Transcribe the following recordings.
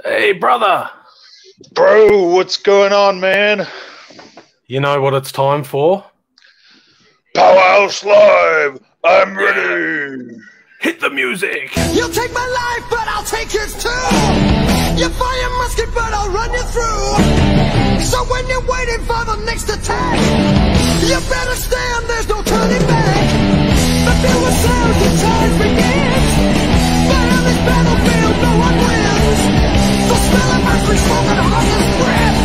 Hey, brother. Bro, what's going on, man? You know what it's time for? Powerhouse Live! I'm ready! Hit the music! You'll take my life, but I'll take yours too! You fire musket, but I'll run you through! So when you're waiting for the next attack, you better stand, there's no turning back! The feel the sound, the time begins! But on this battlefield, no one wins! The smell of mercury smoke and horse's breath!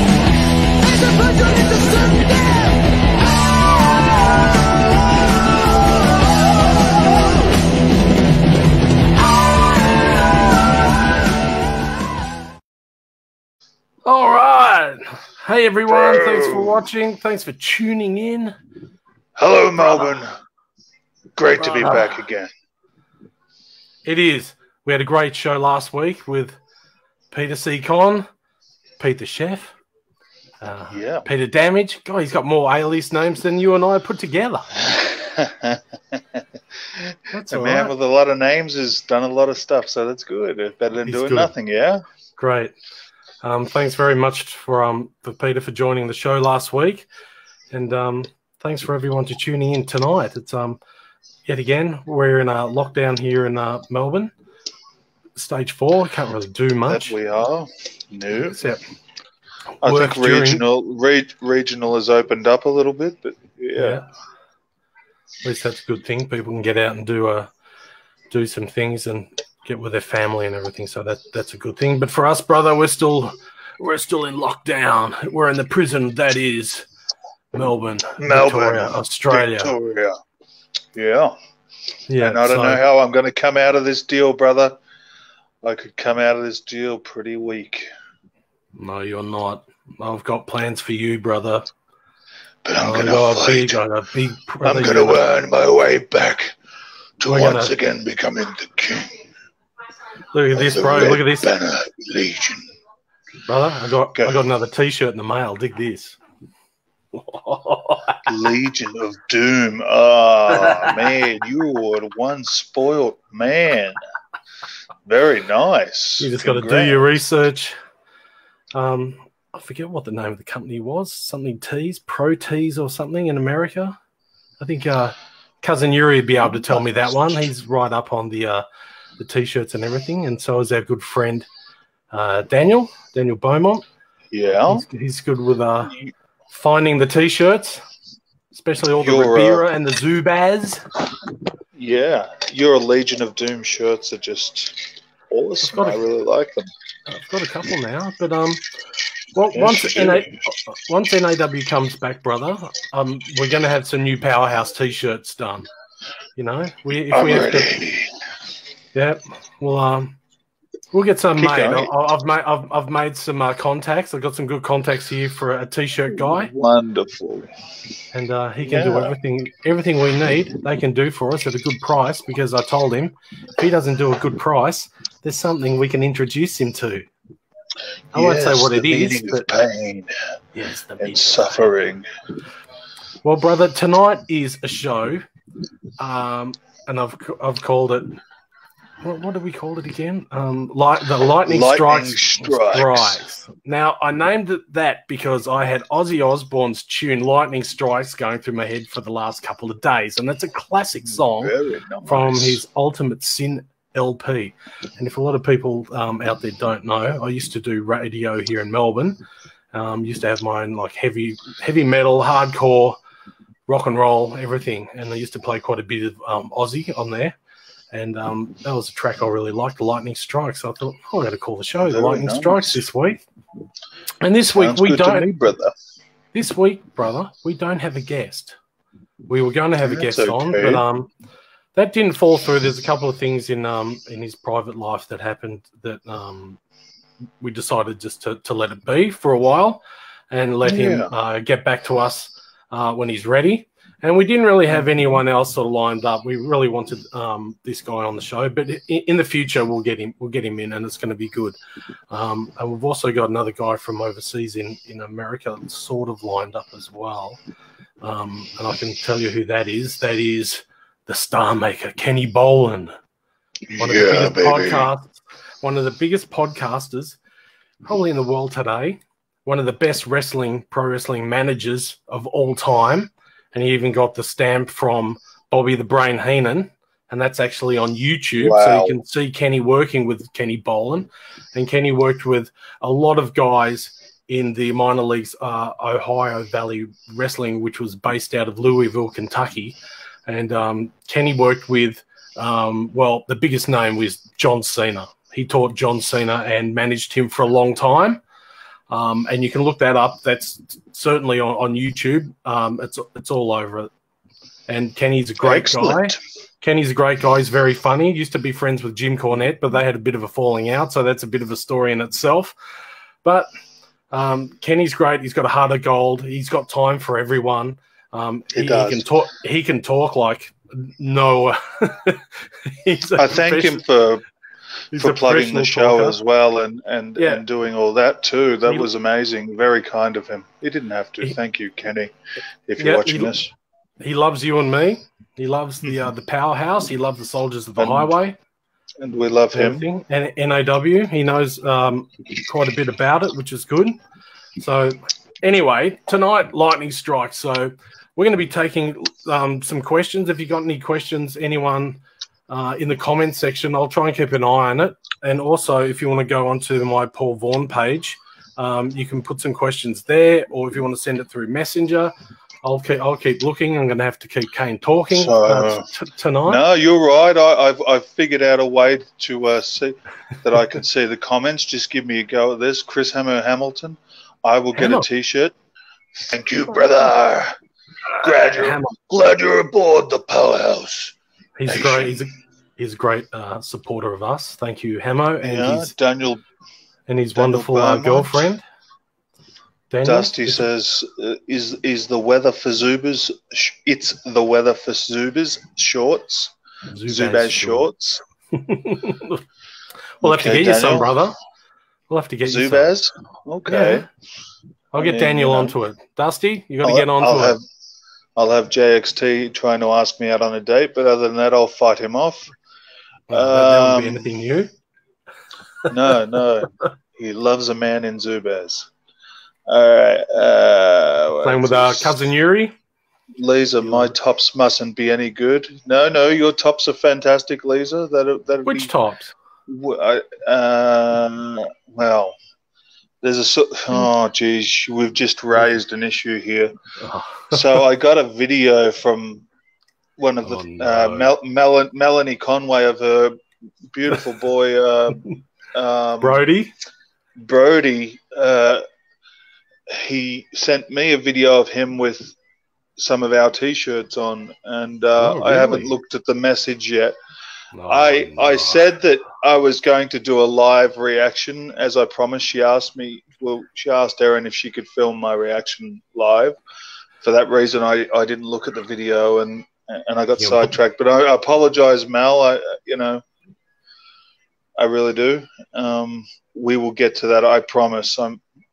As a virgin into certain death! All right. Hey, everyone. Thanks for watching. Thanks for tuning in. Hello, Melbourne. Great to be back again. It is. We had a great show last week with Peter C. Con, Pete the Chef, Peter Damage. God, he's got more alias names than you and I put together. That's a man with a lot of names has done a lot of stuff, so that's good. Better than doing nothing, yeah? Great. Thanks very much for Peter for joining the show last week, and thanks for everyone to tuning in tonight. It's yet again we're in a lockdown here in Melbourne, stage 4. Can't really do much. That we are. No. Except I think regional has opened up a little bit, but yeah. At least that's a good thing. People can get out and do some things and get with their family and everything. So that's a good thing. But for us, brother, we're still in lockdown. We're in the prison that is Melbourne, Victoria, Australia. Victoria. Yeah. Yeah. And I don't know how I'm going to come out of this deal, brother. I could come out of this deal pretty weak. No, you're not. I've got plans for you, brother. But I'm going to fight. I'm going to earn my way back to once again becoming the king. Look at this, bro. Look at this. Banner Legion. Brother, I got another T-shirt in the mail. Dig this. Legion of Doom. Oh, man. You are one spoiled man. Very nice. You just got to do your research. I forget what the name of the company was. Something Tees, Pro Tees or something in America. I think Cousin Yuri would be able to tell me that one. He's right up on the T-shirts and everything. And so is our good friend Daniel Beaumont. Yeah. He's good with finding the T-shirts, especially all the Ribera and the Zubaz. Yeah. Your Legion of Doom shirts are just awesome. I really like them. I've got a couple now, but once NAW comes back, brother, we're going to have some new Powerhouse T-shirts done. You know, we'll get some made. I've made some contacts. I've got some good contacts here for a T-shirt guy. Wonderful. And he can do everything we need. They can do for us at a good price, because I told him if he doesn't do a good price, there's something we can introduce him to. I won't say what it is, but pain and suffering. Well, brother, tonight is a show, and I've called it. What do we call it again? The Lightning Strikes. Now, I named it that because I had Ozzy Osbourne's tune "Lightning Strikes" going through my head for the last couple of days, and that's a classic song from his Ultimate Sin LP. And if a lot of people out there don't know, I used to do radio here in Melbourne. Used to have my own heavy metal, hardcore, rock and roll, everything. And I used to play quite a bit of Aussie on there. And that was a track I really liked, the Lightning Strikes. So I thought, I'm going to call the show the Lightning Strikes this week. And this week we don't. This week, brother, we don't have a guest. We were going to have a guest on, but that didn't fall through. There's a couple of things in his private life that happened that we decided just to let it be for a while and let him get back to us when he's ready. And we didn't really have anyone else sort of lined up. We really wanted this guy on the show, but in the future we'll get him in, and it's going to be good. And we've also got another guy from overseas in America sort of lined up as well. And I can tell you who that is. That is the Star Maker, Kenny Boland. One of the biggest podcasters probably in the world today. One of the best pro wrestling managers of all time. And he even got the stamp from Bobby the Brain Heenan, and that's actually on YouTube. Wow. So you can see Kenny working with Kenny Boland. And Kenny worked with a lot of guys in the minor leagues, Ohio Valley Wrestling, which was based out of Louisville, Kentucky. And Kenny worked with, the biggest name was John Cena. He taught John Cena and managed him for a long time. And you can look that up. That's certainly on YouTube. It's all over it. And Kenny's a great guy. Kenny's a great guy. He's very funny. He used to be friends with Jim Cornette, but they had a bit of a falling out. So that's a bit of a story in itself. But Kenny's great. He's got a heart of gold. He's got time for everyone. He can talk like no. I thank him for plugging the show as well and doing all that too. That was amazing. Very kind of him. He didn't have to. Thank you, Kenny, if you're watching this. He loves you and me. He loves the Powerhouse. He loves the Soldiers of the Highway. And we love him. And NAW. He knows quite a bit about it, which is good. So anyway, tonight, lightning strikes. So we're going to be taking some questions. If you've got any questions, anyone in the comments section, I'll try and keep an eye on it. And also, if you want to go onto my Paul Vaughan page, you can put some questions there, or if you want to send it through Messenger, I'll keep looking. I'm going to have to keep Kane talking tonight. No, you're right. I've figured out a way to see that I can see the comments. Just give me a go at this. Chris Hamilton, I will get a T-shirt. Thank you, brother. Glad you're aboard the Powerhouse. He's great. He's a great supporter of us. Thank you, Hamo, and Daniel and his wonderful girlfriend. Daniel? Dusty says, "Is the weather for Zubaz? It's the weather for Zubaz shorts. Zubaz shorts. We'll have to get you some, brother. We'll have to get you some. Zubaz. Okay. Yeah. I'll get Daniel onto it. Dusty, you got to get onto it. I'll have JXT trying to ask me out on a date, but other than that, I'll fight him off. That won't be anything new. No. He loves a man in Zubaz. All right. Playing with our cousin Yuri. Lisa, my tops mustn't be any good. No, your tops are fantastic, Lisa. Which tops? Well, there's we've just raised an issue here. So I got a video from one of the Melanie Conway of her beautiful boy Brody. He sent me a video of him with some of our T-shirts on, and really? I haven't looked at the message yet. I said that I was going to do a live reaction, as I promised. She asked Erin if she could film my reaction live. For that reason, I didn't look at the video, and I got sidetracked. But I apologize, Mel. I really do. We will get to that. I promise.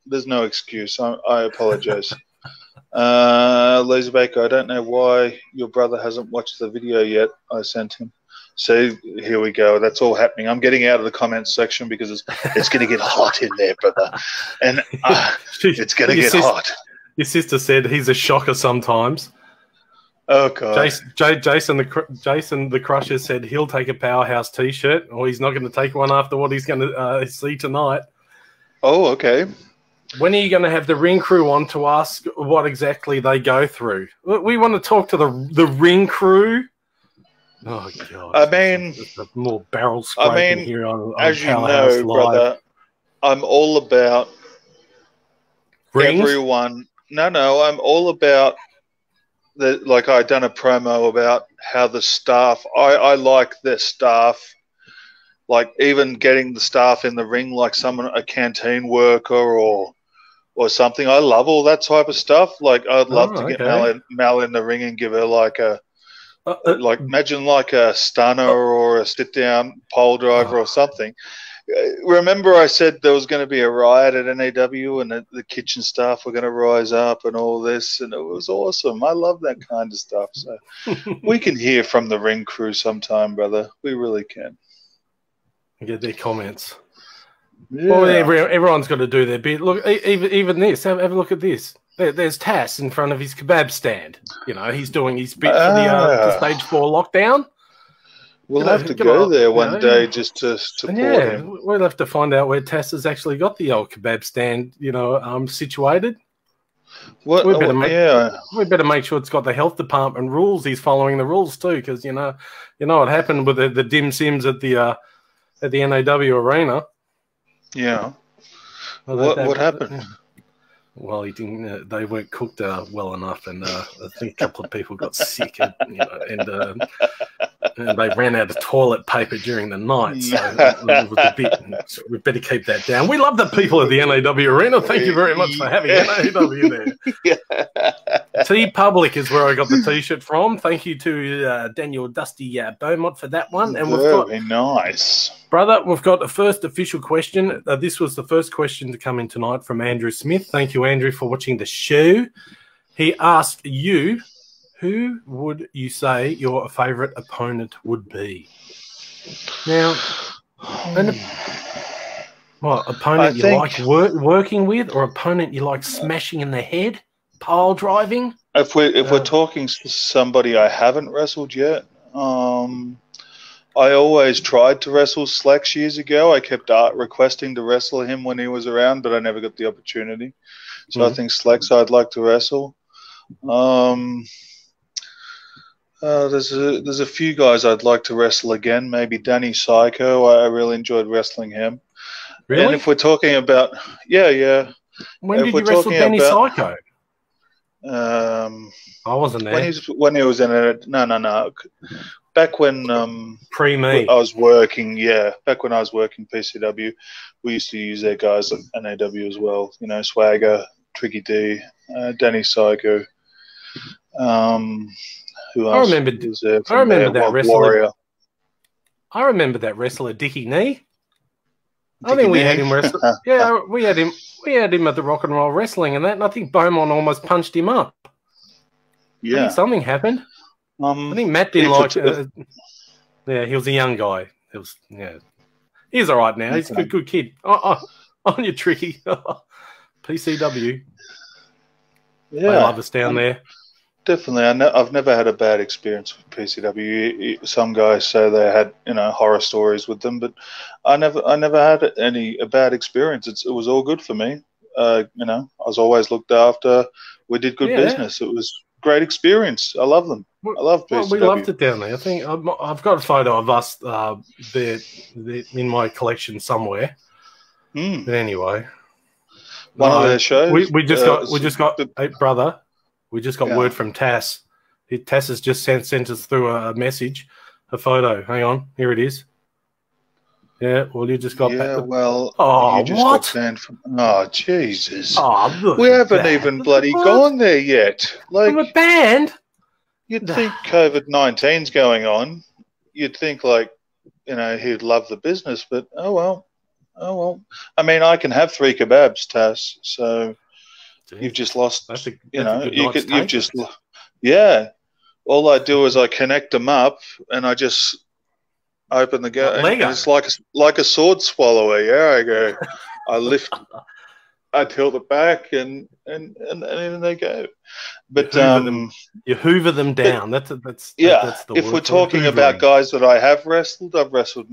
There's no excuse. I apologize. Lisa Baker, I don't know why your brother hasn't watched the video yet. I sent him. So here we go. That's all happening. I'm getting out of the comments section because it's going to get hot in there, brother. And it's going to get hot. Your sister said he's a shocker sometimes. Oh, God. Jason the Crusher said he'll take a Powerhouse T-shirt, or he's not going to take one after what he's going to see tonight. Oh, okay. When are you going to have the ring crew on to ask what exactly they go through? We want to talk to the ring crew. Oh, God. I mean, more barrel scraping here on as Powerhouse you know, Live. brother, I'm all about Rings? everyone. No, I'm all about like I done a promo about how the staff. I like the staff like even getting the staff in the ring, like a canteen worker or something. I love all that type of stuff. Like I'd love to get Mel in the ring and give her like imagine like a stunner or a sit down pole driver or something. Remember I said there was going to be a riot at NAW and the kitchen staff were going to rise up and all this, and it was awesome. I love that kind of stuff. So we can hear from the ring crew sometime, brother. We really can. Get their comments. Yeah. Well, everyone's got to do their bit. Look, even this. Have a look at this. There's Tass in front of his kebab stand. You know, he's doing his bit for the stage 4 lockdown. We'll have to go there one day just to support him. We'll have to find out where Tass has actually got the old kebab stand, situated. We better make sure it's got the health department rules. He's following the rules too, because you know what happened with the dim sims at the NAW arena. Yeah. What happened? Yeah. Well, he didn't. They weren't cooked well enough, and I think a couple of people got sick, and they ran out of toilet paper during the night. So it was a bit. We better keep that down. We love the people at the NAW arena. Thank you very much for having NAW there. T-Public is where I got the T-shirt from. Thank you to Daniel Dusty Beaumont for that one. And very nice. Brother, we've got the first official question. This was the first question to come in tonight from Andrew Smith. Thank you, Andrew, for watching the show. He asked you, who would you say your favourite opponent would be? Now, opponent you like working with, or opponent you like smashing in the head, pile driving? If we're talking somebody I haven't wrestled yet, I always tried to wrestle Slex years ago. I kept requesting to wrestle him when he was around, but I never got the opportunity. So I think Slex I'd like to wrestle. There's a few guys I'd like to wrestle again. Maybe Danny Psycho. I really enjoyed wrestling him. Really? And if we're talking about when did you wrestle Danny Psycho? I wasn't there. When he was in it. No. Back when pre-me, I was working. Yeah, back when I was working PCW, we used to use their guys at NAW as well. You know, Swagger, Tricky D, Danny Psycho. Who else? I remember that wrestler. Warrior. I remember that wrestler, Dickie Knee. I think we had him wrestle. Yeah, we had him at the Rock and Roll Wrestling and that. And I think Beaumont almost punched him up. Yeah, I think something happened. I think Matt didn't like. He was a young guy. He's all right now. He's a good kid. On you, Tricky. PCW. Yeah, they love us down there. Definitely. I've never had a bad experience with PCW. Some guys say they had horror stories with them, but I never had a bad experience. It was all good for me. I was always looked after. We did good business. It was great experience. I love them. I love PCW. Well, we loved it down there. I think I've got a photo of us there in my collection somewhere. But anyway, one of their shows. We just got hey, brother. We just got word from Tass. Tass has just sent us through a message, a photo. Hang on, here it is. Yeah, well, you just got. Yeah, you just what? Got banned from. Oh, Jesus! Oh, look, we haven't even bloody gone there yet. Like, from a band. You'd think COVID-19's going on. You'd think he'd love the business, but oh well. I mean, I can have 3 kebabs, Tass. So you've just lost. You've just. Yeah. All I do is I connect them up, and I just open the gate. It's like a sword swallower. Yeah, I go. I lift. I tilt it back, and then they go. But you hoover them down. That's the if word. We're talking about guys that I have wrestled, I've wrestled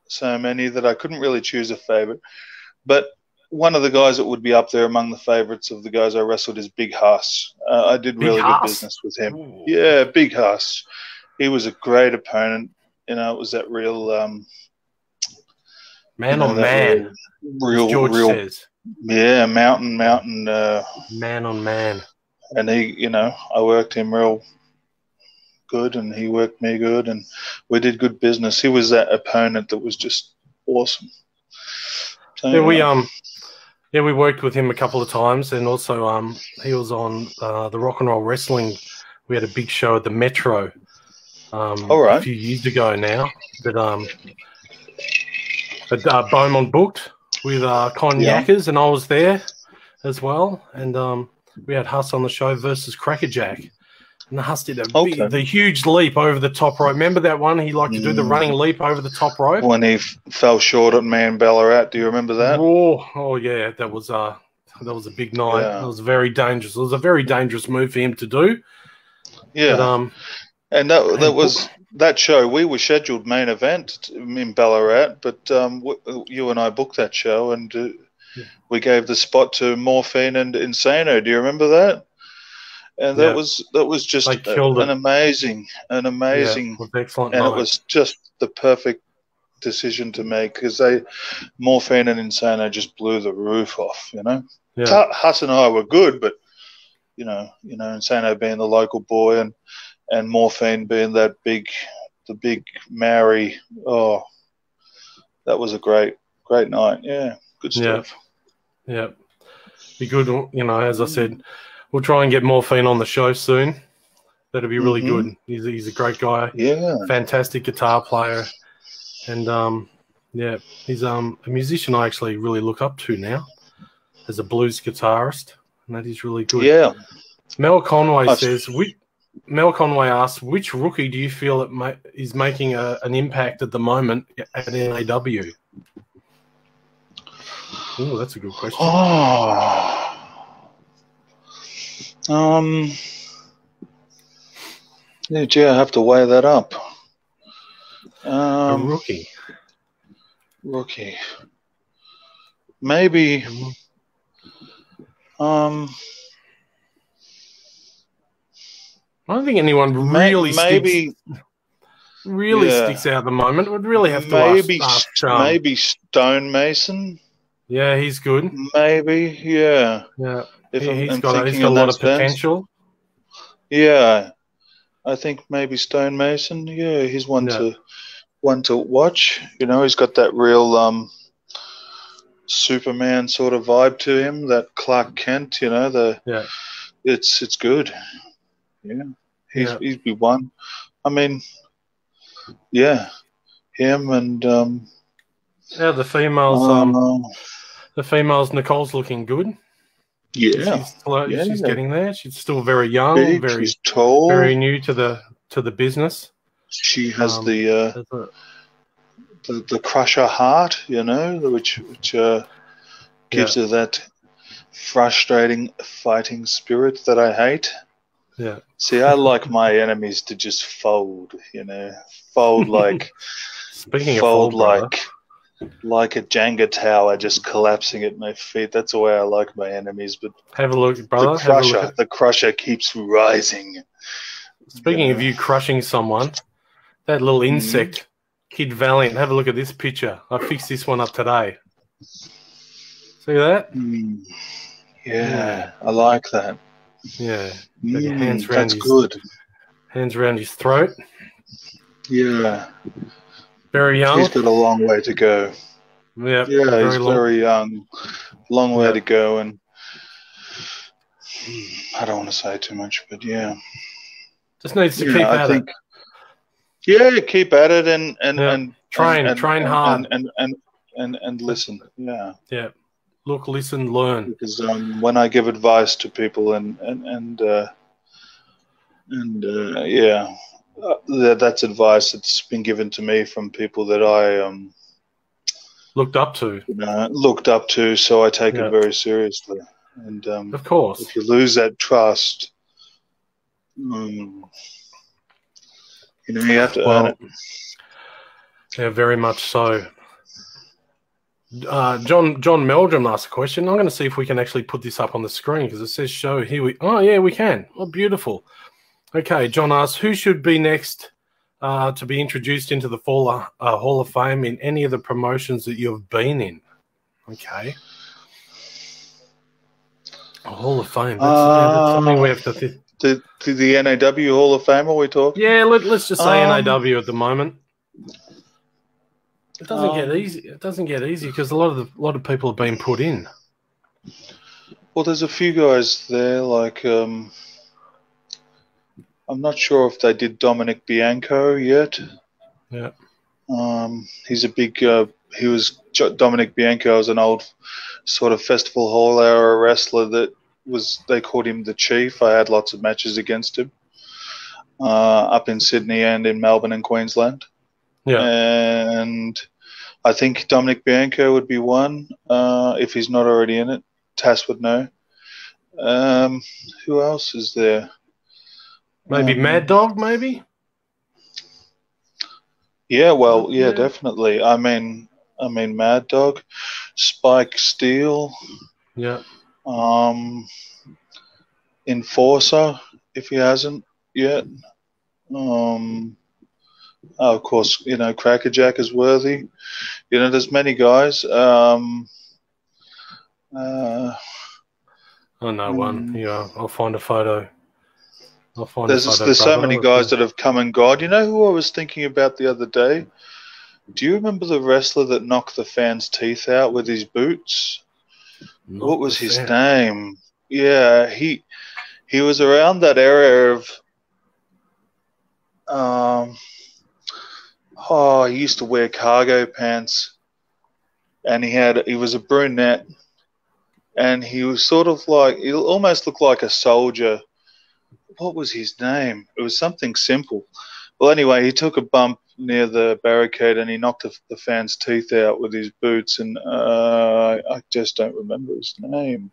so many that I couldn't really choose a favorite. But one of the guys that would be up there among the favorites of the guys I wrestled is Big Huss. I did really good business with him. Ooh. Yeah, Big Huss. He was a great opponent. It was that real man on man. Real says. Yeah, mountain. Man on man. And he, I worked him real good, and he worked me good, and we did good business. He was that opponent that was just awesome. So, we worked with him a couple of times, and also he was on the Rock and Roll Wrestling. We had a big show at the Metro a few years ago now that Beaumont booked with Cognackers, and I was there as well. And we had Huss on the show versus Crackerjack. And Huss did the huge leap over the top rope. Remember that one? He liked to do the running leap over the top rope. When he fell short at Man Ballarat. Do you remember that? Oh yeah. That was a big night. Yeah. It was very dangerous. It was a very dangerous move for him to do. Yeah. But, and that was that show. We were scheduled main event in Ballarat, but you and I booked that show, and we gave the spot to Morphine and Insano. Do you remember that? And that was just an amazing, excellent and night. it was just the perfect decision to make, because Morphine and Insano just blew the roof off. You know, Huss and I were good, but you know, Insano being the local boy and Morphine being the big Maori. Oh, that was a great night. Yeah, good stuff. Yeah, be good. You know, as I said. We'll try and get Morphine on the show soon. That'll be really good. He's a great guy. Yeah. Fantastic guitar player. And, he's a musician I actually really look up to now as a blues guitarist. And that is really good. Yeah. Mel Conway asks, which rookie do you feel is making an impact at the moment at NAW? Oh, that's a good question. Oh. Gee, I have to weigh that up. A rookie. Maybe. I don't think anyone really sticks out at the moment. Would really have to ask maybe Stonemason. Yeah, he's good. Maybe, yeah. Yeah. He's got a lot of potential. Yeah, I think maybe Stonemason. Yeah, he's one to watch. You know, he's got that real Superman sort of vibe to him. That Clark Kent. You know, it's good. Yeah, he'd be one. I mean, yeah, him and the females. Nicole's looking good. Yeah, she's getting there. She's still very young, very tall, very new to the business. She has the crusher heart, you know, which gives her that frustrating fighting spirit that I hate. Yeah. See, I like my enemies to just fold, you know, like like a Jenga tower just collapsing at my feet. That's the way I like my enemies. But have a look, brother. The crusher keeps rising. Speaking of you crushing someone, that little insect, Kid Valiant. Have a look at this picture. I fixed this one up today. See that? Yeah, I like that. Yeah. That's good. Hands around his throat. Yeah. Very young. He's got a long way to go. Yeah, he's very young. Long way to go, and I don't want to say too much, but yeah. Just needs to keep at it. Yeah, keep at it and train hard and listen. Yeah. Yeah. Look, listen, learn. Because when I give advice to people that's advice that's been given to me from people that I looked up to. So I take it very seriously. And of course, if you lose that trust, you have to earn it. Yeah, very much so. John Meldrum asked a question. I'm going to see if we can actually put this up on the screen because it says show here. We can. Oh, beautiful. Okay, John asks, who should be next to be introduced into the Hall of Fame in any of the promotions that you've been in? Okay. Hall of Fame. That's something we have to The NAW Hall of Famer we talk? Yeah, let's just say NAW at the moment. It doesn't get easy. It doesn't get easy because a lot of people have been put in. Well, there's a few guys there. Like I'm not sure if they did Dominic Bianco yet. Yeah. He's a big. Dominic Bianco was an old sort of festival hall era wrestler that was. They called him the Chief. I had lots of matches against him up in Sydney and in Melbourne and Queensland. Yeah. And I think Dominic Bianco would be one if he's not already in it. Tass would know. Who else is there? Maybe Mad Dog, maybe? Yeah, well, yeah, definitely. I mean Mad Dog, Spike Steele. Yeah. Enforcer, if he hasn't yet. Of course, Crackerjack is worthy. There's many guys. I know one. Yeah, I'll find a photo. There's so many guys that have come and gone. You know who I was thinking about the other day? Do you remember the wrestler that knocked the fans' teeth out with his boots? What was his name? Yeah, he was around that area of. He used to wear cargo pants, and he was a brunette, and he was sort of like, he almost looked like a soldier. What was his name? It was something simple. Well, anyway, he took a bump near the barricade and he knocked the fans' teeth out with his boots, and I just don't remember his name.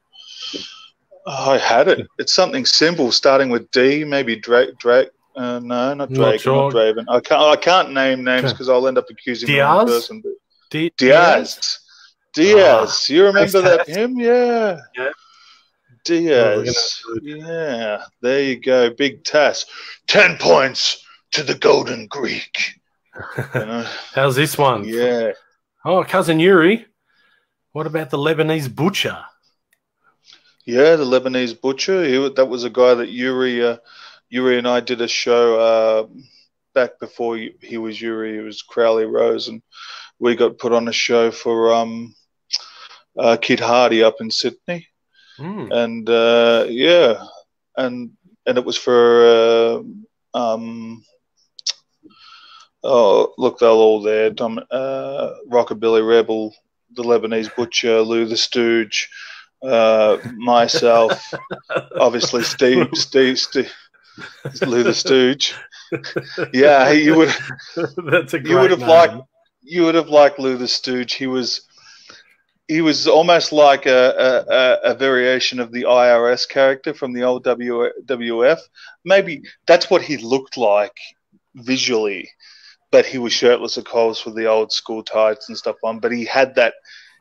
I had it. It's something simple, starting with D, maybe Drake. No, not Drake. Not Draven. I can't name names because I'll end up accusing the wrong person. Diaz. You remember that him? Yeah. Diaz. Yeah. There you go. Big Tass. 10 points to the Golden Greek. How's this one? Yeah. Oh, Cousin Yuri. What about the Lebanese butcher? Yeah, the Lebanese butcher. That was a guy that Yuri and I did a show back before he was Yuri. It was Crowley Rose, and we got put on a show for Kid Hardy up in Sydney. And and it was for look, they're all there. Rockabilly Rebel, the Lebanese Butcher, Lou the Stooge, myself, obviously Steve, Lou the Stooge. Yeah, you would. That's a great name. You would have liked Lou the Stooge. He was almost like a variation of the IRS character from the old WWF. Maybe that's what he looked like visually, but he was shirtless, of course, with the old school tights and stuff on. But he had that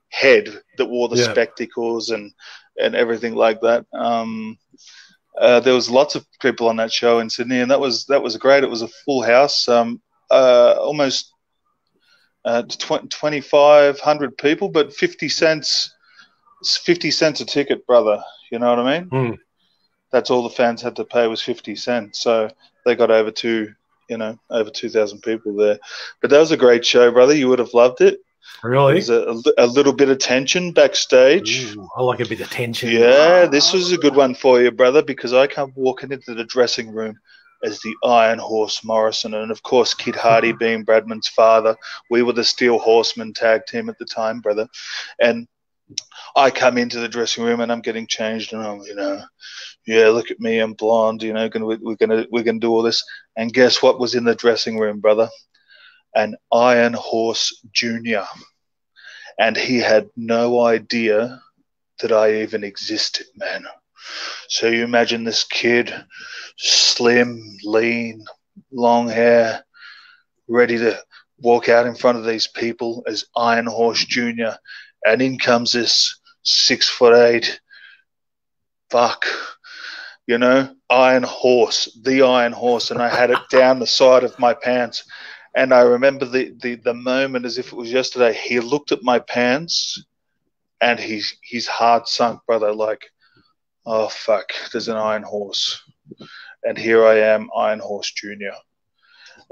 head that wore the spectacles and everything like that. There was lots of people on that show in Sydney, and that was great. It was a full house, almost 2,500 people, but 50 cents a ticket, brother. You know what I mean? That's all the fans had to pay was 50 cents. So they got over 2,000 people there. But that was a great show, brother. You would have loved it. Really? There was a little bit of tension backstage. Ooh, I like a bit of tension. Yeah, this was a good one for you, brother, because I come walking into the dressing room as the Iron Horse Morrison, and of course Kid Hardy being Bradman's father. We were the Steel Horsemen tag team at the time, brother. And I come into the dressing room and I'm getting changed, and I'm, look at me, I'm blonde, we're gonna do all this. And guess what was in the dressing room, brother? An Iron Horse Jr. And he had no idea that I even existed, man. So you imagine this kid, slim, lean, long hair, ready to walk out in front of these people as Iron Horse Jr. And in comes this 6'8" fuck, Iron Horse, the Iron Horse. And I had it down the side of my pants. And I remember the moment as if it was yesterday. He looked at my pants and his heart sunk, brother, like, oh, fuck, there's an Iron Horse. And here I am, Iron Horse Jr.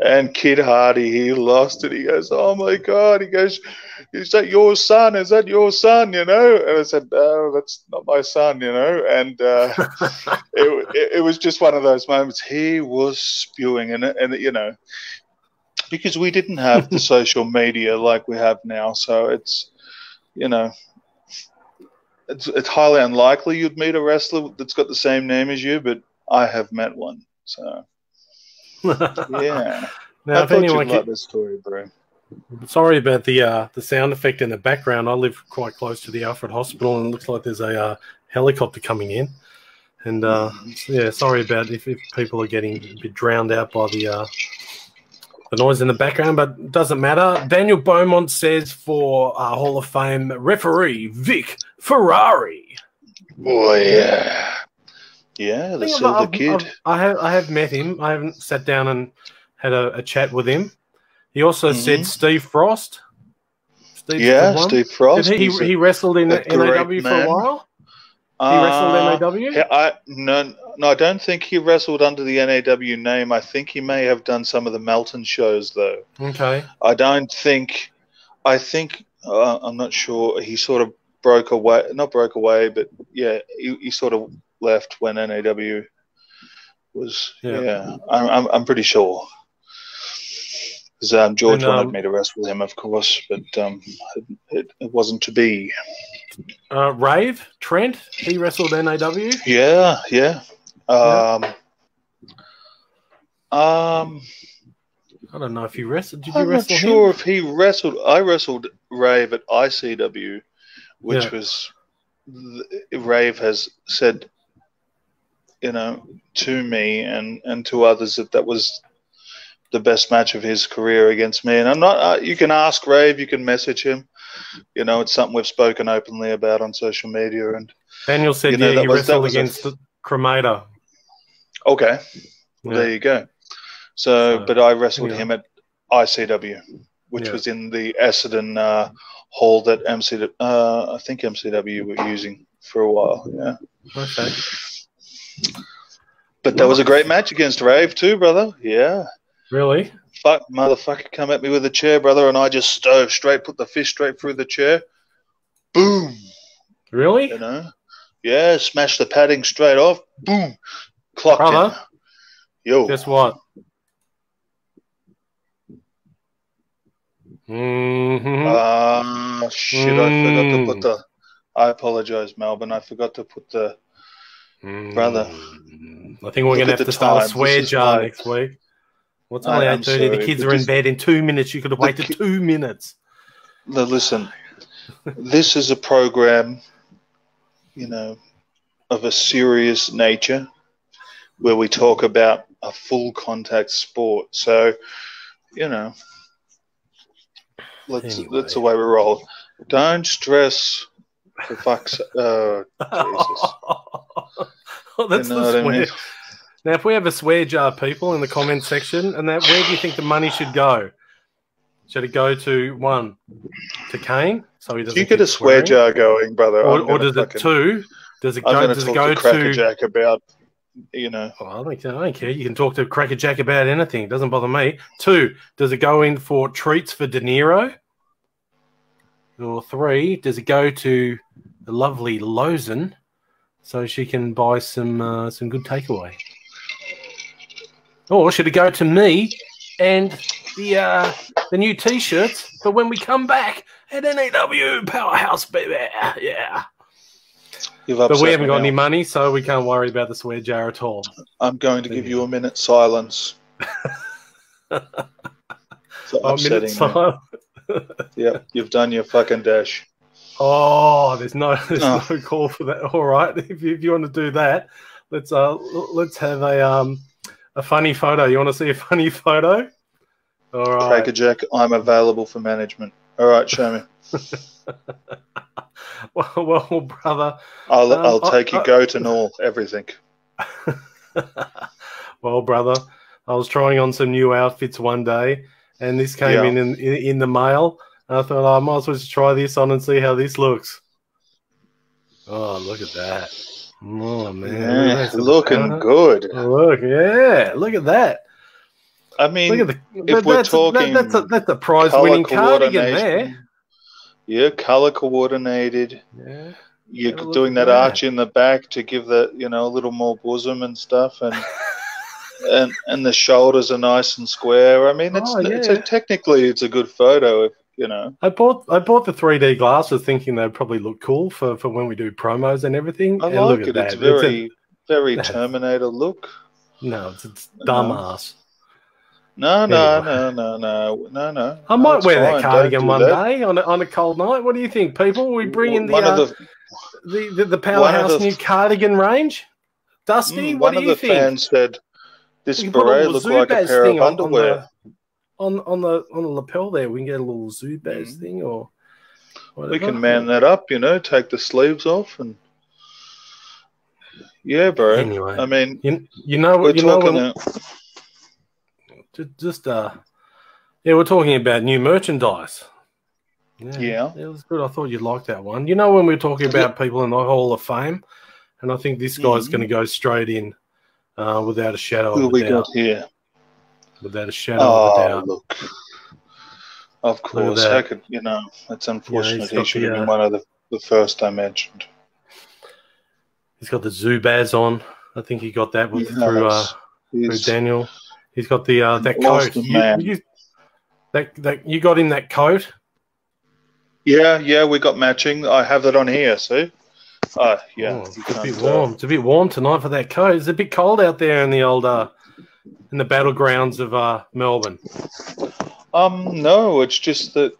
And Kid Hardy, he lost it. He goes, "Oh my God!" He goes, "Is that your son? Is that your son?" You know. And I said, "No, that's not my son." You know. And it was just one of those moments. He was spewing, and you know, because we didn't have the social media like we have now, so it's, you know, it's highly unlikely you'd meet a wrestler that's got the same name as you, but I have met one. So. Yeah. Now, I thought you'd like this story, bro. Sorry about the sound effect in the background. I live quite close to the Alfred Hospital, and it looks like there's a helicopter coming in. And yeah, sorry about if people are getting a bit drowned out by the noise in the background, but it doesn't matter. Daniel Beaumont says for Hall of Fame referee Vic Ferrari. Oh yeah. Yeah, the Silver Kid. I have met him. I haven't sat down and had a chat with him. He also said Steve Frost. Steve Frost. He wrestled in NAW for a while? He wrestled NAW? No, I don't think he wrestled under the NAW name. I think he may have done some of the Melton shows, though. Okay. I think, I'm not sure. He sort of not broke away, but yeah, he sort of left when NAW was. Yeah, I'm pretty sure. Because George wanted me to wrestle him, of course, but it wasn't to be. Rave Trent, he wrestled NAW. Yeah. I don't know if he wrestled. Did I'm you wrestle not sure him? if he wrestled. I wrestled Rave at ICW, which was Rave has said, you know, to me and to others that was the best match of his career against me. And I'm not. You can ask Rave. You can message him. You know, it's something we've spoken openly about on social media. And Daniel said, he wrestled against Cremator. Okay, well, there you go. So, but I wrestled him at ICW, which was in the Essendon hall that I think MCW were using for a while. Yeah. Okay. But that was a great match against Rave too, brother. Yeah. Really? Fuck, motherfucker, come at me with a chair, brother, and I just stove straight, put the fist straight through the chair. Boom. Really? You know? Yeah, smash the padding straight off. Boom. Clocked brother, him. Yo. Guess what? Mm-hmm. Shit, I forgot to put the... I apologize, Melbourne. I forgot to put the... Brother. I think we're going to have to start a swear jar next week. What's only 8:30? The kids are in bed in 2 minutes. You could have waited 2 minutes. No, listen. This is a program, you know, of a serious nature where we talk about a full contact sport. So, you know, that's the way we roll. Don't stress, for fuck's sake. Oh, Jesus. Oh, that's the swear. I mean? Now, if we have a swear jar, people, in the comment section, and where do you think the money should go? Should it go to Kane, so he doesn't? You get a swear jar going, brother. Or does it two? Does it go? Does it go to Crackerjack about? You know. Oh, I don't care. You can talk to Crackerjack about anything. It doesn't bother me. 2, does it go in for treats for De Niro? Or 3, does it go to the lovely Lozen so she can buy some good takeaway? Or should it go to me and the new T-shirts for when we come back at NAW Powerhouse, baby? Yeah. But we haven't got any money, so we can't worry about the swear jar at all. I'm going to give you a minute's silence. So upsetting. Yep, you've done your fucking dash. Oh, there's no call for that. All right, if you want to do that, let's have a funny photo. You want to see a funny photo? All right. Crackerjack, I'm available for management. All right, show me. well, brother. I'll take you goat and all, everything. Well, brother, I was trying on some new outfits one day, and this came in the mail. And I thought, I might as well just try this on and see how this looks. Oh, look at that. Oh man, yeah, looking good. Look at that. I mean, look at if we're talking, that's a prize-winning cardigan there. Yeah, color coordinated. Yeah, you're doing that arch in the back to give that a little more bosom and stuff, and and the shoulders are nice and square. I mean, technically it's a good photo. If I bought the 3D glasses thinking they'd probably look cool for when we do promos and everything. I like it. It's very Terminator look. No, it's dumbass. No. I might wear that cardigan one day on a cold night. What do you think, people? We bring in the Powerhouse new cardigan range. Dusty, what do you think? One of the fans said this beret looked like a pair of underwear. On the lapel there, we can get a little Zubaz thing or whatever. We can man that up, take the sleeves off and yeah, bro. Anyway, I mean, we're talking about new merchandise. Yeah, it was good. I thought you'd like that one. When we were talking about people in the Hall of Fame, and I think this guy's going to go straight in without a shadow of a doubt. Who we got here? Without a shadow of a doubt. Look. Of course. How could, it's unfortunate he should have been one of the first I mentioned. He's got the Zubaz on. I think he got that through Daniel. He's got the that coat. You got him that coat? Yeah, we got matching. I have that on here, see? Yeah. It's a bit warm. It's a bit warm tonight for that coat. It's a bit cold out there in the old in the battlegrounds of Melbourne. No, it's just that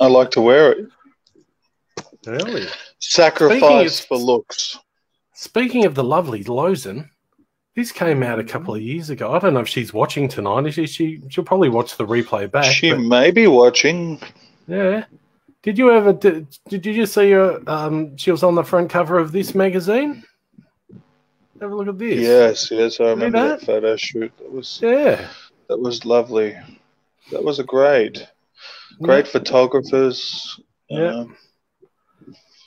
I like to wear it. Really? Sacrifice for looks. Speaking of the lovely Lozen, this came out a couple of years ago. I don't know if she's watching tonight. She'll probably watch the replay back. She may be watching. Yeah. Did you see her? She was on the front cover of this magazine. Have a look at this. Yes, I remember that photo shoot. That was lovely. That was great photographers. Yeah.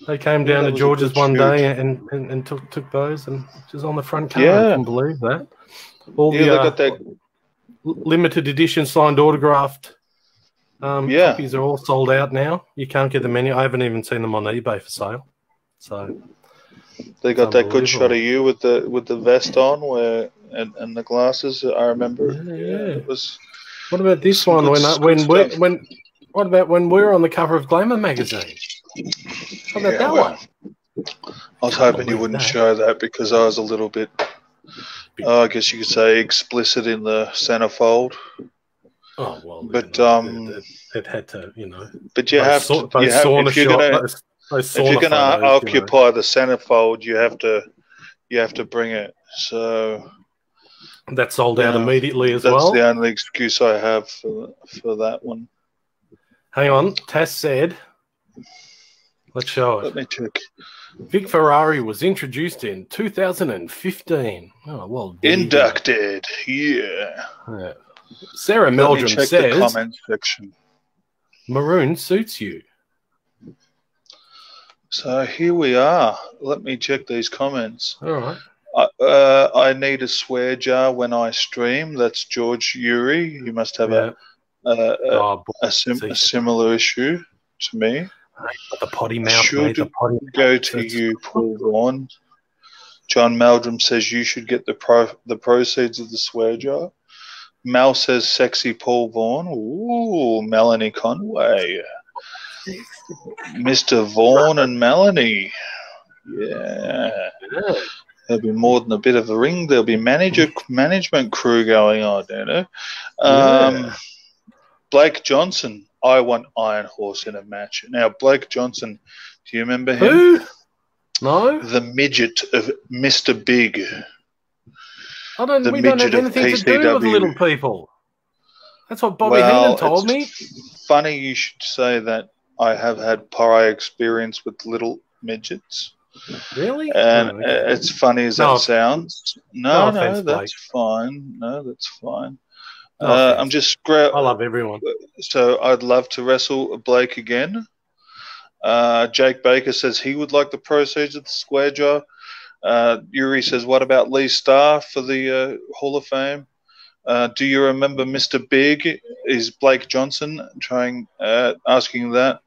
They came down to George's one day and took those, and she's on the front cover. I couldn't believe that. They got that limited edition signed autographed copies are all sold out now. You can't get them any. I haven't even seen them on eBay for sale. So they got that good shot of you with the vest on, and the glasses. I remember. Yeah. It was. What about this one? What about when we were on the cover of Glamour magazine? How about that one? I was hoping you wouldn't show that because I was a little bit, I guess you could say, explicit in the centerfold. Oh well, but it had to, But if you're going to occupy the centerfold, you have to bring it. So that sold out immediately as well. That's the only excuse I have for that one. Hang on, Tass said. Let's show it. Let me check. Vic Ferrari was introduced in 2015. Oh, well. Inducted, yeah. Sarah Meldrum says, the comment section. Maroon suits you. So here we are. Let me check these comments. All right. I need a swear jar when I stream. That's George Uri. He must have a similar issue to me. The potty mouth. Should go to you, Paul Vaughan. John Meldrum says you should get the proceeds of the swear jar. Mel says sexy Paul Vaughan. Ooh, Melanie Conway. Mr. Vaughan and Melanie. Yeah. There'll be more than a bit of a ring. There'll be management crew going on, Blake Johnson. I want Iron Horse in a match. Now, Blake Johnson, do you remember him? Who? No. The midget of Mr. Big. We don't have anything to do with little people. That's what Bobby Heenan told me. Funny you should say that. I have had prior experience with little midgets. Really? And it's funny as that sounds. No, offense, that's fine. No, that's fine. I love everyone. So I'd love to wrestle Blake again. Jake Baker says he would like the proceeds of the square jaw. Yuri says, what about Lee Starr for the Hall of Fame? Do you remember Mr. Big? Is Blake Johnson asking that?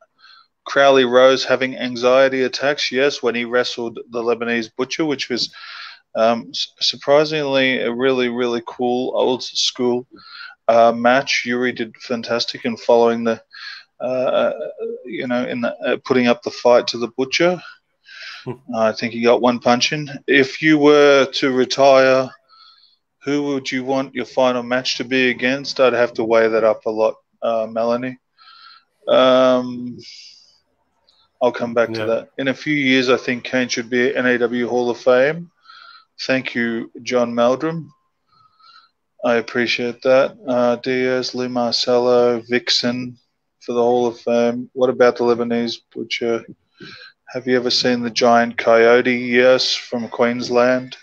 Crowley Rose having anxiety attacks? Yes, when he wrestled the Lebanese Butcher, which was surprisingly a really, really cool old school match. Yuri did fantastic in following the, putting up the fight to the Butcher. I think he got one punch in. If you were to retire, who would you want your final match to be against? I'd have to weigh that up a lot, Melanie. I'll come back to that. In a few years, I think Kane should be an NAW Hall of Fame. Thank you, John Meldrum. I appreciate that. Diaz, Lee Marcello, Vixen for the Hall of Fame. What about the Lebanese Butcher? Have you ever seen the Giant Coyote? Yes, from Queensland.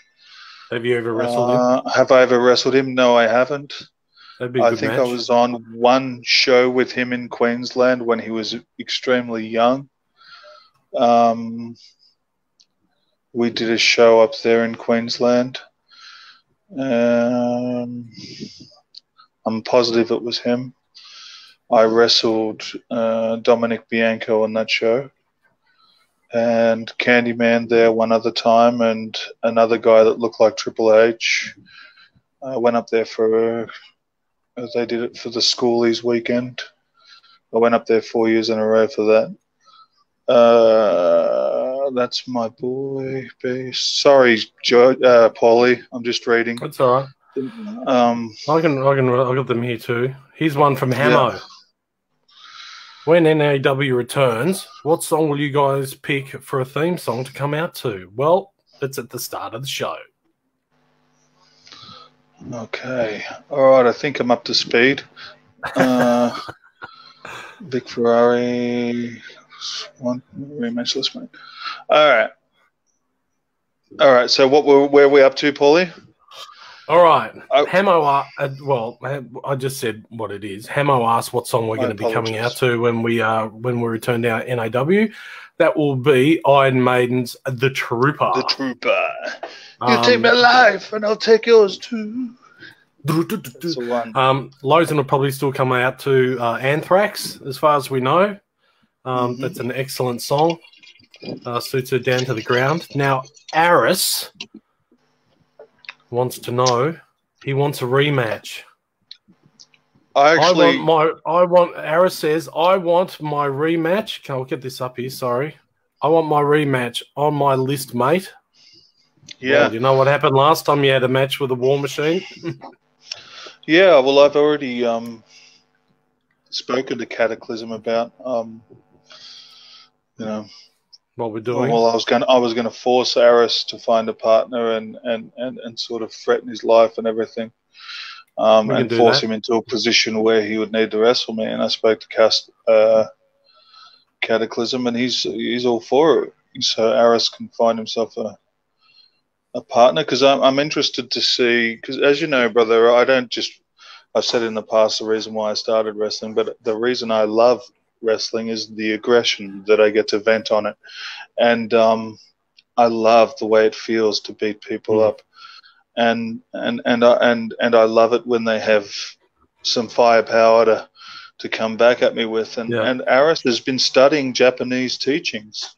Have you ever wrestled him? Have I ever wrestled him? No, I haven't. That'd be a good match. I was on one show with him in Queensland when he was extremely young. We did a show up there in Queensland. I'm positive it was him. I wrestled Dominic Bianco on that show. And Candyman there one other time, and another guy that looked like Triple H. I went up there for, they did it for the Schoolies weekend. I went up there 4 years in a row for that. That's my boy base. Sorry, Paulie, I'm just reading. That's all right. I got them here too. Here's one from Hamo. Yeah. When NAW returns, what song will you guys pick for a theme song to come out to? Well, it's at the start of the show. Okay. All right, I think I'm up to speed. Big Ferrari. One rematch list, mate. All right. So where are we up to, Paulie? All right. Hamo, I just said what it is. Hamo asked what song we're going to be coming out to when we return to our NAW. That will be Iron Maiden's The Trooper. The Trooper. You take my life and I'll take yours too. That's the one. Lozen will probably still come out to Anthrax, as far as we know. That's an excellent song. Suits her down to the ground. Now, Aris wants to know. He wants a rematch. Aris says, I want my rematch. I'll get this up here, sorry. I want my rematch on my list, mate. Yeah. Well, you know what happened last time you had a match with a War Machine? Yeah, well, I've already spoken to Cataclysm about what we're doing. Well, I was going to force Aris to find a partner and sort of threaten his life and everything, and force him into a position where he would need to wrestle me. And I spoke to Cataclysm, and he's all for it. So Aris can find himself a partner, because I'm interested to see, because as you know, brother, I've said in the past the reason why I started wrestling, but the reason I love wrestling is the aggression that I get to vent on it, and I love the way it feels to beat people up, and I love it when they have some firepower to come back at me with, and Aris has been studying Japanese teachings,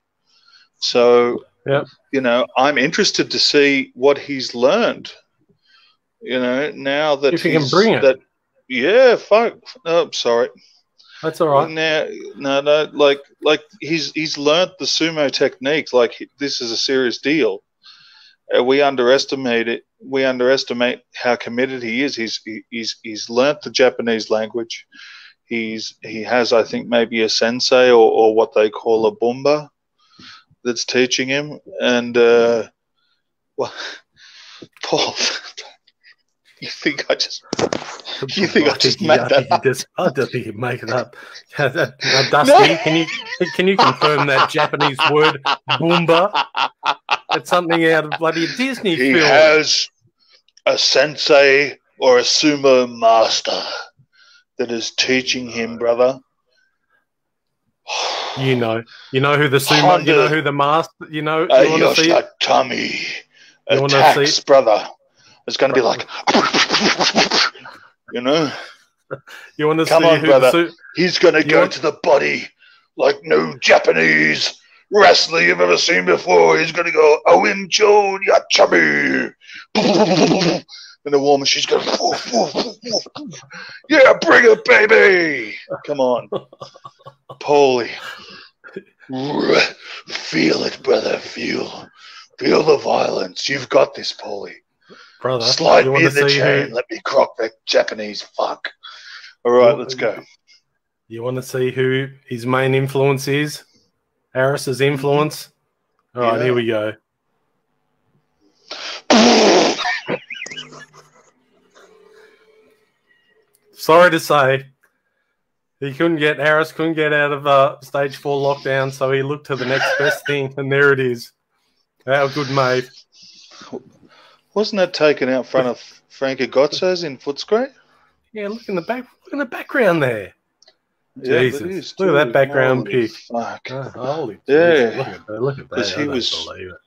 so I'm interested to see what he's learned. Now that if he can bring it. Sorry. That's all right. No, like he's learnt the sumo techniques. Like, this is a serious deal. We underestimate it. We underestimate how committed he is. He's learnt the Japanese language. He has, I think, maybe a sensei or what they call a bumba that's teaching him. And Paul, you think I just made that up? I don't think you make it up. Dusty, can you confirm that Japanese word "boomba"? It's something out of bloody Disney film. He has a sensei or a sumo master that is teaching him, brother. You know who the sumo, you know who the master, you want to see it? Tommy attacks, brother. It's going to be like, You want to come see on, who brother. He's going to go to the body like no Japanese wrestler you've ever seen before. He's going to go, Owen Joe, ya chubby. And the war machine's going, yeah, bring it, baby. Come on. Paulie. Feel it, brother. Feel the violence. You've got this, Paulie. Brother, slide me in the chain. Let me crock that Japanese fuck. All right, let's go. You want to see who his main influence is? Harris's influence? All right, here we go. Sorry to say, Harris couldn't get out of stage 4 lockdown, so he looked to the next best thing, and there it is. Our good mate. Wasn't that taken out front of Frankie Gotzo's in Footscray? Yeah, look in the back. Look in the background there. Yeah, Jesus, look at that background pic. Fuck. Holy yeah. Look at that.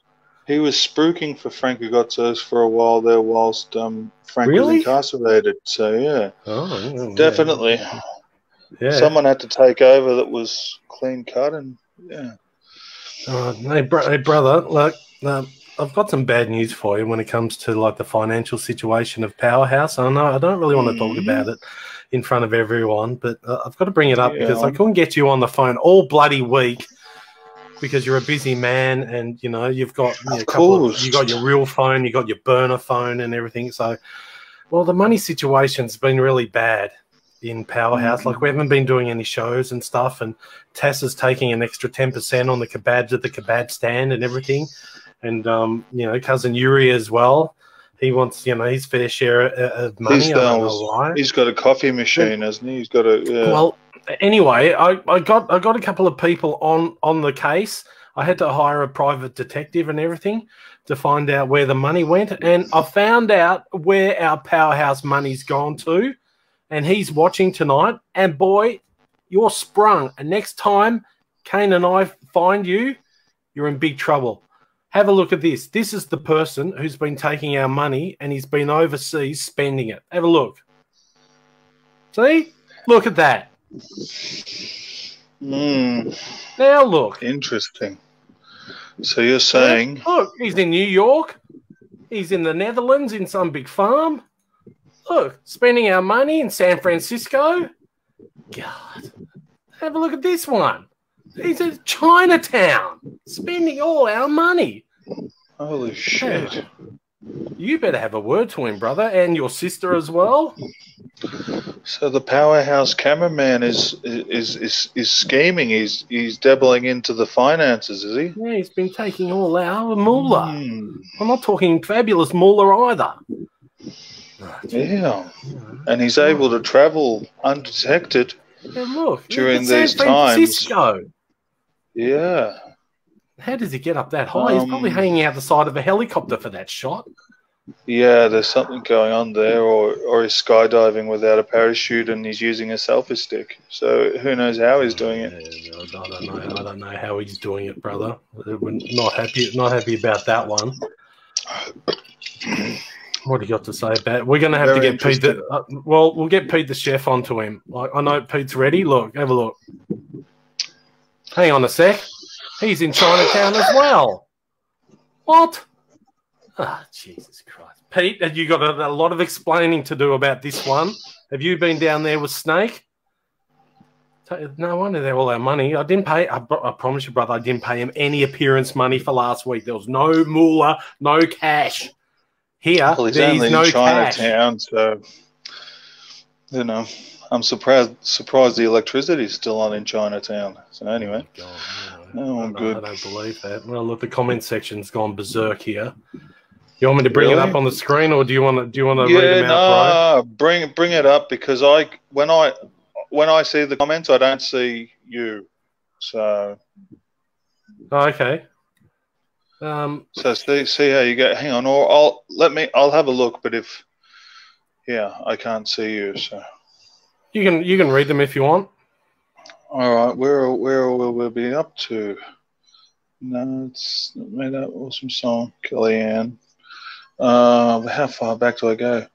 He was spruiking for Frankie Gotzo's for a while there whilst Frank was incarcerated. So, yeah. Oh, definitely. Yeah. Someone had to take over that was clean cut and, yeah. Hey, brother, look, I've got some bad news for you when it comes to like the financial situation of Powerhouse. I know I don't really want to talk about it in front of everyone, but I've got to bring it up because I couldn't get you on the phone all bloody week because you're a busy man and you've got you got your real phone, you got your burner phone and everything. So, well, the money situation's been really bad in Powerhouse. Like we haven't been doing any shows and stuff, and Tass is taking an extra 10% on the kebabs at the kebab stand and everything. And cousin Yuri as well. He wants his fair share of money. I don't know why. He's got a coffee machine, hasn't he? He's got a Well, anyway, I got a couple of people on the case. I had to hire a private detective and everything to find out where the money went, and I found out where our Powerhouse money's gone to. And he's watching tonight. And boy, you're sprung. And next time Kane and I find you, you're in big trouble. Have a look at this. This is the person who's been taking our money and he's been overseas spending it. Have a look. See? Look at that. Now look. Interesting. So you're saying... Look, he's in New York. He's in the Netherlands in some big farm. Look, spending our money in San Francisco. God. Have a look at this one. He's in Chinatown, spending all our money. Holy shit. You better have a word to him, brother, and your sister as well. So the Powerhouse cameraman is scheming. He's dabbling into the finances, is he? Yeah, he's been taking all our moolah. I'm not talking fabulous moolah either. Yeah. And he's able to travel undetected during these times. Yeah. How does he get up that high? He's probably hanging out the side of a helicopter for that shot. Yeah, there's something going on there, or he's skydiving without a parachute and he's using a selfie stick. So who knows how he's doing it? I don't know how he's doing it, brother. We're not happy about that one. What do you got to say about it? We're going to have to get Pete. We'll get Pete the chef onto him. I know Pete's ready. Look, have a look. Hang on a sec. He's in Chinatown as well. What? Jesus Christ. Pete, have you got a lot of explaining to do about this one? Have you been down there with Snake? No wonder they're all our money. I didn't pay. I promise you, brother, I didn't pay him any appearance money for last week. There was no moolah, no cash. Here, well, he's there's only no in Chinatown, cash. So I'm surprised the electricity's still on in Chinatown. So anyway, I'm good. I don't believe that. Well, look, the comment section's gone berserk here. You want me to bring it up on the screen, or do you want to read them out? No, bring it up because when I see the comments, I don't see you. So okay. So see how you go. Hang on, or I'll have a look. But I can't see you. So you can read them if you want. All right, where are we? we'll be up to. No, it's not made that awesome song, Kellyanne. How far back do I go?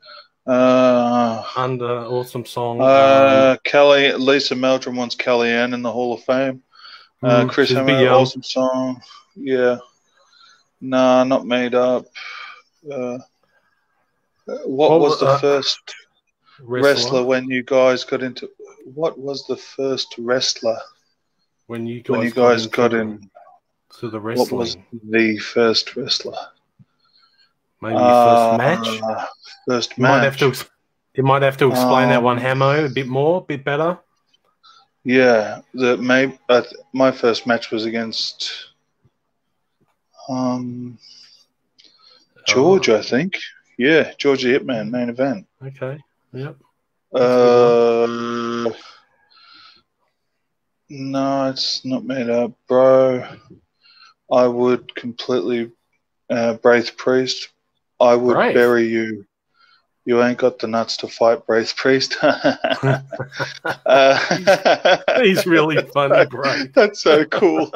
Under awesome song. Lisa Meldrum wants Kellyanne in the Hall of Fame. Chris Hammer, awesome song. Yeah. Nah, not made up. What was the first wrestler when you guys got into? What was the first wrestler when you guys got in to the wrestling? What was the first wrestler? Maybe first match. First match. You might have to explain that one, Hamo, a bit more, a bit better. Yeah, my first match was against George, I think. Yeah, George the Hitman, main event. Okay. Yep. No, it's not made up, bro. I would completely Braith Priest. I would bury you. You ain't got the nuts to fight Braith Priest. He's really funny, bro. That's so cool.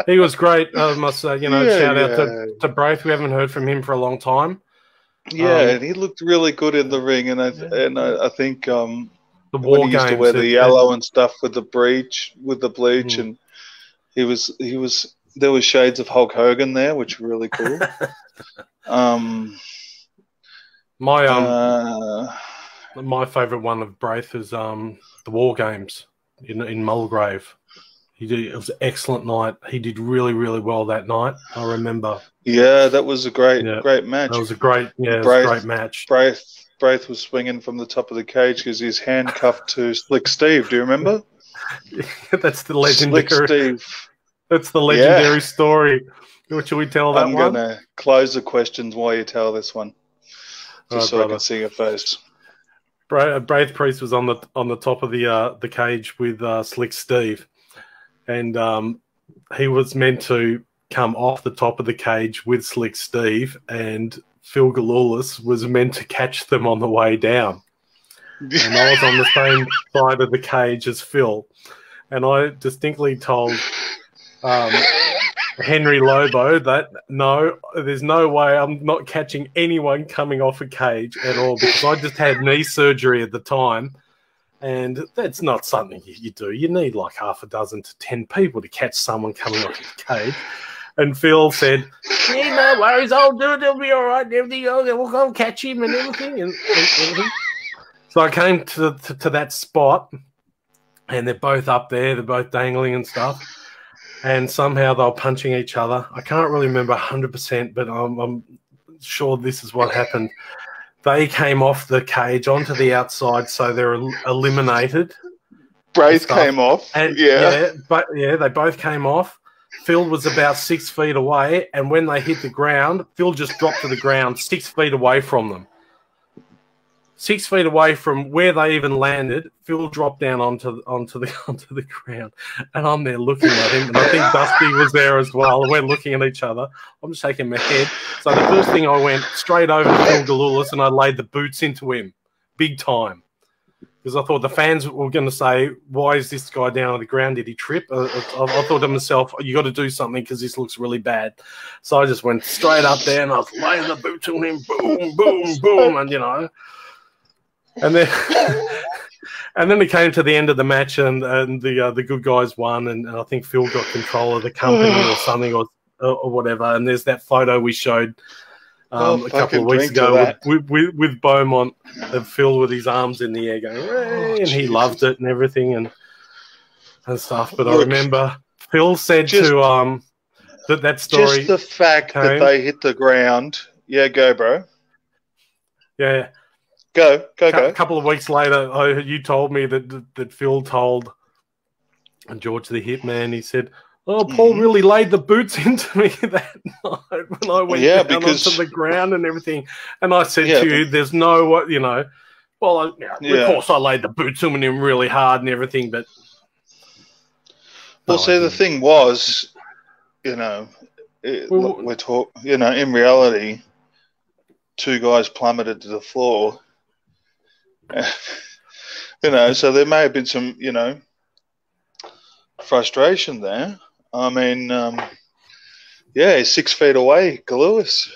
He was great, I must say. Shout out to Braith. We haven't heard from him for a long time. Yeah, and he looked really good in the ring, and I think the when he used to wear the yellow and stuff with the bleach, and he was there was shades of Hulk Hogan there, which were really cool. My favourite one of Braith is the War Games in Mulgrave. It was an excellent night. He did really, really well that night. I remember. Yeah, that was a great match. That was a great match. Braith was swinging from the top of the cage because he's handcuffed to Slick Steve. Do you remember? That's the legendary. Slick Steve. That's the legendary story. Should we tell that one? I'm going to close the questions while you tell this one, just so I can see your face. Braith Priest was on the top of the cage with Slick Steve. And he was meant to come off the top of the cage with Slick Steve, and Phil Galulis was meant to catch them on the way down. And I was on the same side of the cage as Phil. And I distinctly told Henry Lobo that, no, there's no way I'm not catching anyone coming off a cage at all, because I just had knee surgery at the time. And that's not something you do. You need like half a dozen to 10 people to catch someone coming off the cage. And Phil said, yeah, no worries, I'll do it. It'll be all right. Everything, we'll go catch him and everything. And everything. So I came to that spot, and they're both up there. They're both dangling and stuff. And somehow they were punching each other. I can't really remember 100%, but I'm sure this is what happened. They came off the cage onto the outside, so they're eliminated. Braith came off. And, they both came off. Phil was about 6 feet away, and when they hit the ground, Phil just dropped to the ground 6 feet away from them. 6 feet away from where they even landed, Phil dropped down onto the ground, and I'm there looking at him, and I think Dusty was there as well. And we're looking at each other. I'm shaking my head. So the first thing, I went straight over to Phil Galulis, and I laid the boots into him, big time, because I thought the fans were going to say, "Why is this guy down on the ground? Did he trip?" I thought to myself, "You got to do something because this looks really bad." So I just went straight up there, and I was laying the boots on him, boom, boom, boom, and And then it came to the end of the match, and the good guys won, and I think Phil got control of the company or something or whatever. And there's that photo we showed a couple of weeks ago with Beaumont of Phil with his arms in the air going, "Hey," and he loved it and everything and stuff. But I remember Phil said to that story. Just the fact that they hit the ground. Yeah, go, bro. Yeah. Go. A couple of weeks later, you told me that Phil told George the Hitman, he said, "Oh, Paul really laid the boots into me that night when I went down onto the ground and everything." And I said to you, "There's no what, well, of course I laid the boots on him really hard and everything, but..." Well, the thing was, we're talking, in reality, two guys plummeted to the floor. So there may have been some, frustration there. I mean, yeah, he's 6 feet away, Lewis.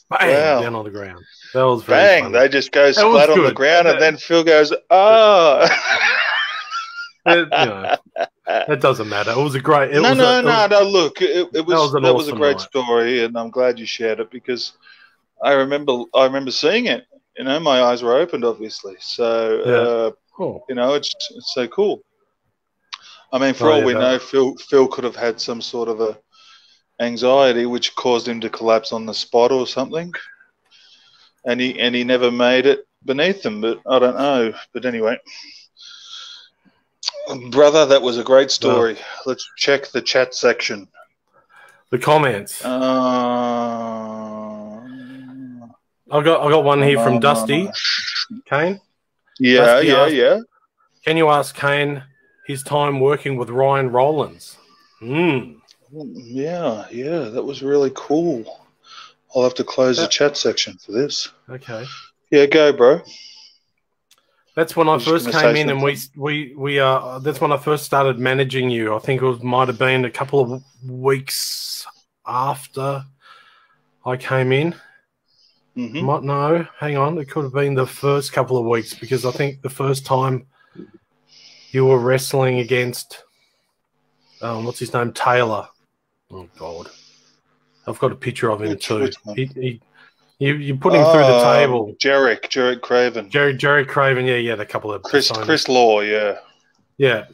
Bang, down on the ground. That was very funny. They just go flat on the ground, and then Phil goes, "Oh." That doesn't matter. It was a great. No. Look, it was a great story, and I'm glad you shared it because I remember seeing it. You know, my eyes were opened, obviously. So cool. You know, it's so cool. I mean, for all we know, Phil could have had some sort of a anxiety which caused him to collapse on the spot or something, and he never made it beneath him. But I don't know. But anyway. Brother, that was a great story. Let's check the chat section. The comments. I got one here from Dusty. Kane? Yeah, Dusty asked, can you ask Kane his time working with Ryan Rollins? Yeah, that was really cool. I'll have to close the chat section for this. Okay. Yeah, go, bro. That's when I first came in, and we that's when I first started managing you. I think it might have been a couple of weeks after I came in. No, hang on. It could have been the first couple of weeks because I think the first time you were wrestling against what's his name, Taylor. Oh God, I've got a picture of him too. You put him through the table. Jarek Craven. Jarek Craven, yeah, a couple of Chris Law, yeah. Yeah.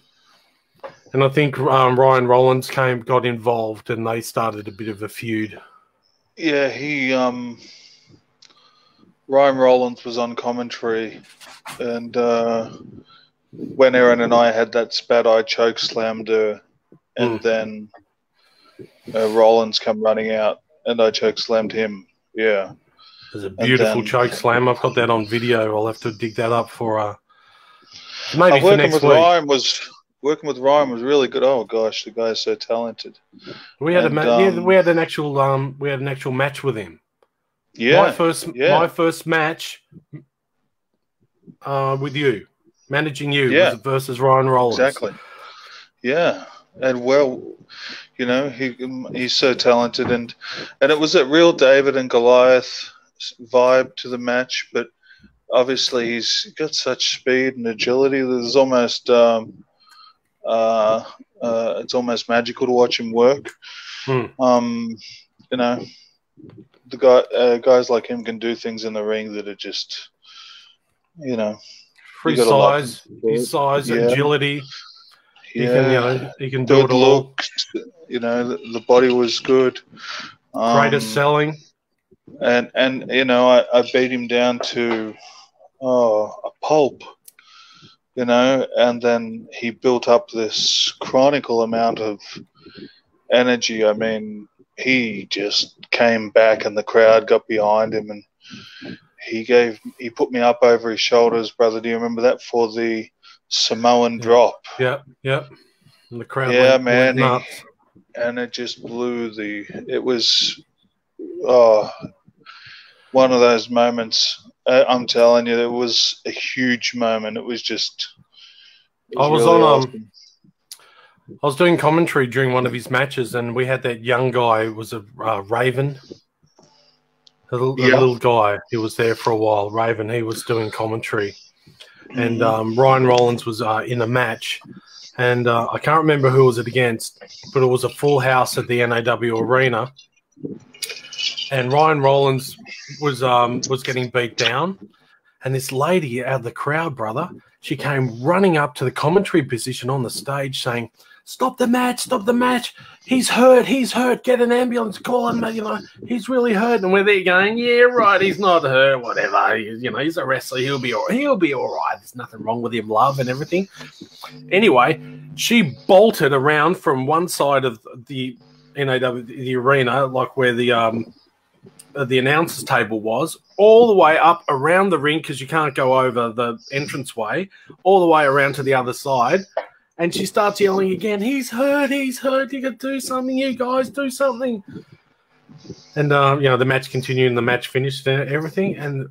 And I think Ryan Rollins got involved and they started a bit of a feud. Yeah, Ryan Rollins was on commentary, and when Aaron and I had that spat, I choke slammed her, and then Rollins come running out and I choke slammed him. Yeah. There's a beautiful choke slam. I've got that on video. I'll have to dig that up for maybe for next week. Working with Ryan was really good. Oh gosh, the guy's so talented. We had we had an actual match with him. Yeah, my first match with you, managing you was versus Ryan Rollins. Exactly. Yeah, and well, you know, he's so talented, and it was a real David and Goliath vibe to the match, but obviously he's got such speed and agility. There's almost it's almost magical to watch him work. You know, the guys like him can do things in the ring that are just, you know, his size, agility. Yeah, he can do it all. Look, you know, the body was good. Greatest selling. And you know, I beat him down to a pulp, you know, and then he built up this chronicle amount of energy. I mean, he just came back and the crowd got behind him, and he put me up over his shoulders, brother. Do you remember that, for the Samoan drop? Yeah. And the crowd went nuts. And it just blew it was one of those moments. I'm telling you, it was a huge moment. It was just. I was doing commentary during one of his matches, and we had that young guy. It was a Raven, a little guy. He was there for a while. Raven. He was doing commentary, and Ryan Rollins was in a match, and I can't remember who was it against, but it was a full house at the NAW arena. And Ryan Rollins was getting beat down, and this lady out of the crowd, brother, she came running up to the commentary position on the stage saying, "Stop the match! He's hurt! Get an ambulance! Call him! You know, he's really hurt." And we're there going, "Yeah, right. He's not hurt. Whatever. You know, he's a wrestler. He'll be all right. There's nothing wrong with him. Love and everything." Anyway, she bolted around from one side of the the arena, like where the announcer's table was, all the way up around the ring, because you can't go over the entranceway, all the way around to the other side. And she starts yelling again, he's hurt, you got to do something, you guys, do something. And, you know, the match continued and the match finished and everything. And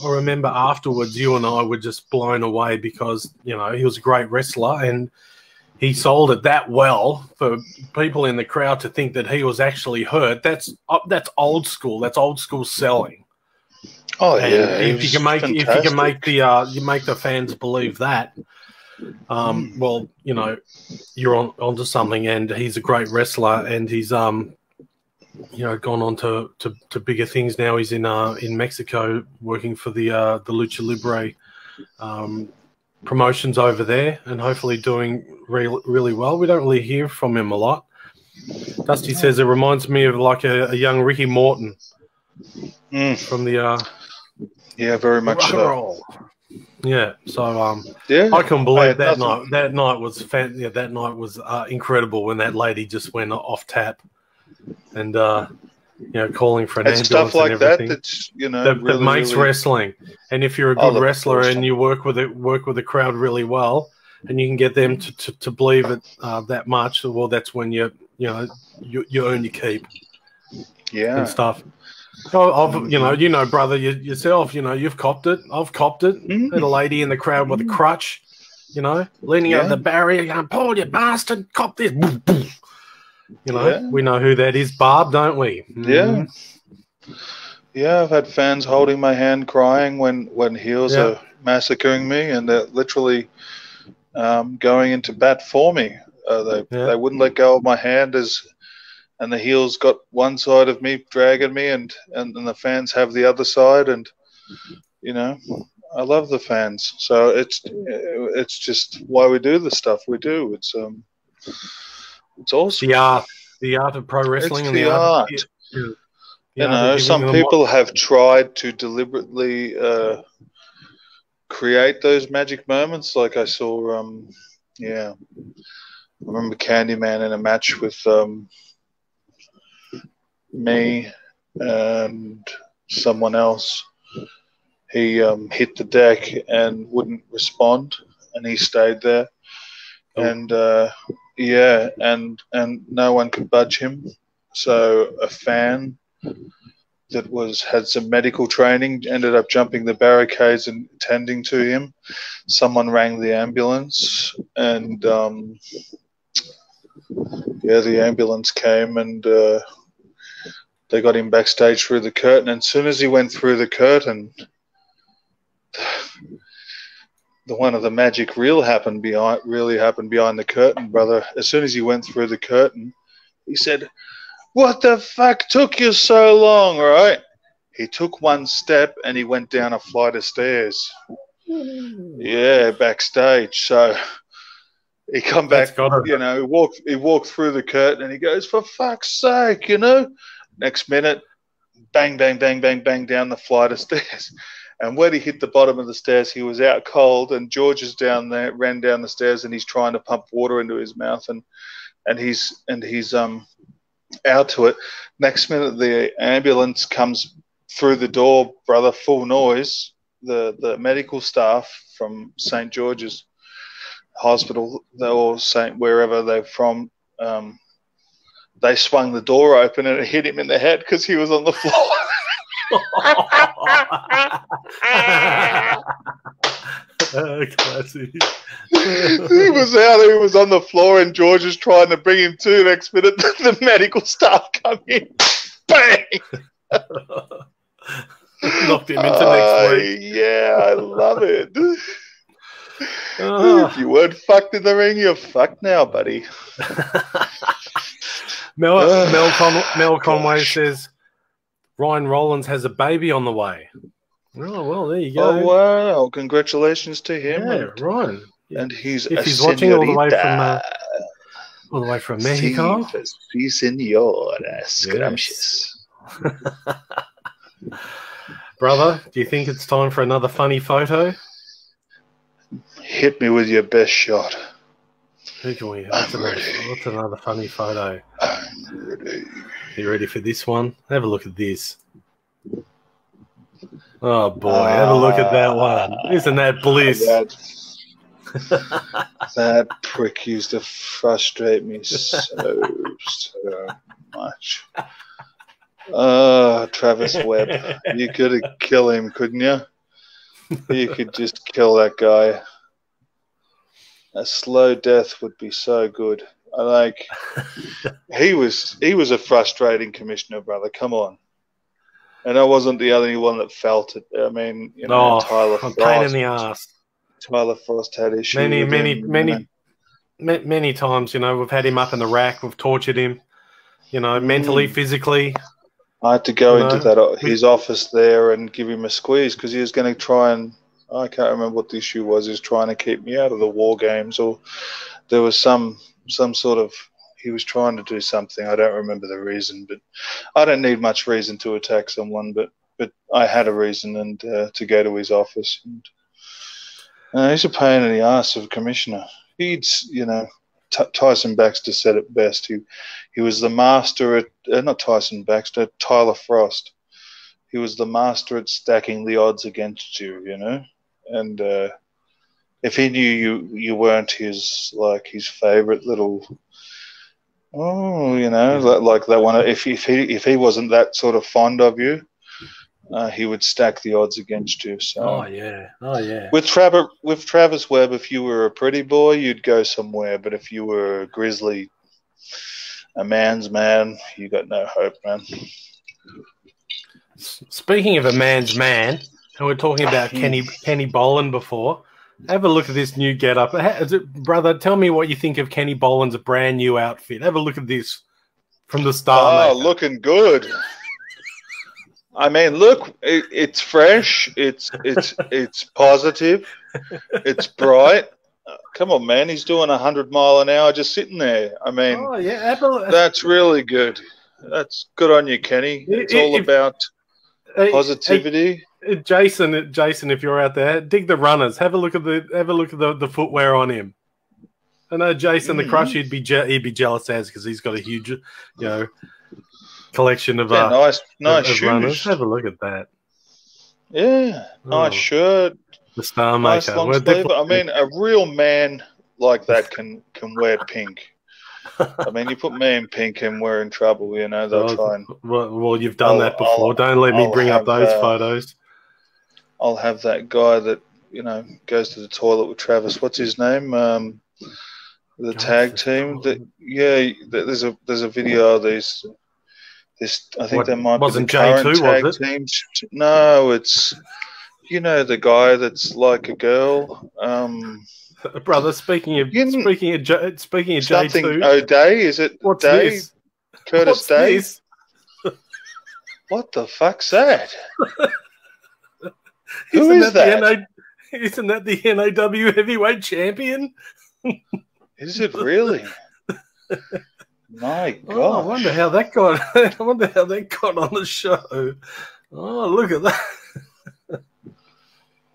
I remember afterwards, you and I were just blown away because, you know, he was a great wrestler and he sold it that well for people in the crowd to think that he was actually hurt. That's old school. That's old school selling. Oh, and yeah. if you can make the fans believe that, well, you know, you're onto something. And he's a great wrestler, and he's you know, gone on to bigger things now. He's in Mexico working for the Lucha Libre promotions over there, and hopefully doing really well. We don't really hear from him a lot. Dusty says it reminds me of like a young Ricky Morton from the yeah, very much so. Yeah, so yeah, I couldn't believe that night. That night was that night was incredible when that lady just went off tap, and you know, calling for an ambulance stuff like and everything. That's, you know, that makes wrestling. And if you're a good wrestler and you work with the crowd really well, and you can get them to believe it that much, well, that's when you earn your keep. Yeah, and stuff. Oh, you know, brother, yourself, you know, you've copped it. I've copped it. Had a lady in the crowd with a crutch, you know, leaning over the barrier, going, "Paul, you bastard, cop this." You know, we know who that is, Barb, don't we? Yeah. Yeah, I've had fans holding my hand crying when heels are massacring me, and they're literally going into bat for me. They wouldn't let go of my hand and the heels got one side of me dragging me, and the fans have the other side, and you know, I love the fans. So it's just why we do the stuff we do. It's awesome. The art of pro wrestling, and the art. You know, some people have tried to deliberately create those magic moments. Like I saw, I remember Candyman in a match with me and someone else. He hit the deck and wouldn't respond, and he stayed there. And and no one could budge him. So a fan that had some medical training ended up jumping the barricades and tending to him. Someone rang the ambulance, and the ambulance came, and they got him backstage through the curtain. And as soon as he went through the curtain, the magic really happened behind the curtain, brother. As soon as he went through the curtain, he said, "What the fuck took you so long?" Right? He took one step and he went down a flight of stairs. Yeah, backstage. So he come back, you know, he walked through the curtain, and he goes, "For fuck's sake," you know. Next minute, bang, bang, bang, bang, bang down the flight of stairs. And when he hit the bottom of the stairs, he was out cold, and George is down there, ran down the stairs, and he's trying to pump water into his mouth, and he's out to it. Next minute, the ambulance comes through the door, brother, full noise. The medical staff from St. George's Hospital, or wherever they're from, they swung the door open, and it hit him in the head because he was on the floor. Classic. He was on the floor, and George is trying to bring him to. Next minute, the medical staff come in, bang, knocked him into next week. Yeah, I love it. If you weren't fucked in the ring, you're fucked now, buddy. Mel Conway says Ryan Rollins has a baby on the way. Oh, well, there you go. Oh, wow. Congratulations to him. Yeah, Ryan. And he's watching all the way from Mexico. Sí, señor. Scrumptious. Brother, do you think it's time for another funny photo? Hit me with your best shot. Who can we? What's another funny photo? I'm ready. You ready for this one? Have a look at this. Oh boy, have a look at that one. Isn't that bliss? That prick used to frustrate me so much. Travis Webb. You could kill him, couldn't you? You could just kill that guy. A slow death would be so good. Like he was a frustrating commissioner, brother. Come on. And I wasn't the only one that felt it. I mean, you know, Tyler Frost. Pain in the ass. Tyler Frost had issues. Many times, you know, we've had him up in the rack, we've tortured him, you know, mentally, physically. I had to go into his office there and give him a squeeze because he was going to try and, I can't remember what the issue was. He was trying to keep me out of the war games, or there was some sort of, he was trying to do something. I don't remember the reason, but I don't need much reason to attack someone, but I had a reason and to go to his office. And he's a pain in the ass of a commissioner. You know, Tyson Baxter said it best. He was the master at, not Tyson Baxter, Tyler Frost. He was the master at stacking the odds against you, you know. And if he knew you weren't his favorite little, you know, like that one. If he wasn't that sort of fond of you, he would stack the odds against you. So. Oh yeah. With Travis Webb, if you were a pretty boy, you'd go somewhere. But if you were a grizzly, a man's man, you got no hope, man. Speaking of a man's man, and we're talking about Kenny Boland before. Have a look at this new getup, brother. Tell me what you think of Kenny Boland's brand new outfit. Have a look at this from the start. Oh, looking good. I mean, look, it's fresh. It's positive. It's bright. Come on, man. He's doing 100 miles an hour just sitting there. I mean, oh, yeah, that's really good. That's good on you, Kenny. It's all about positivity. Jason, if you're out there, dig the runners. Have a look at the footwear on him. I know Jason the Crush, he'd be jealous as because he's got a huge, you know, collection of nice of shoes. Runners. Have a look at that. Yeah, nice shirt. The Star nice Maker. Long sleeve. I mean, a real man like that can wear pink. I mean, you put me in pink and we're in trouble. You know, they'll try and. Well, you've done that before. Don't let me bring up those photos. I'll have that guy that, you know, goes to the toilet with Travis. What's his name? The tag team. There's a video of these. I think that might be the current tag teams. No, it's, you know, the guy that's like a girl. Brother, speaking of J2, something O'Day, is it? What's Day? This? Curtis What's Day. This? What the fuck's that? Who is that? Isn't that the NAW heavyweight champion? Is it really? My God! Oh, I wonder how that got. On the show. Oh, look at that!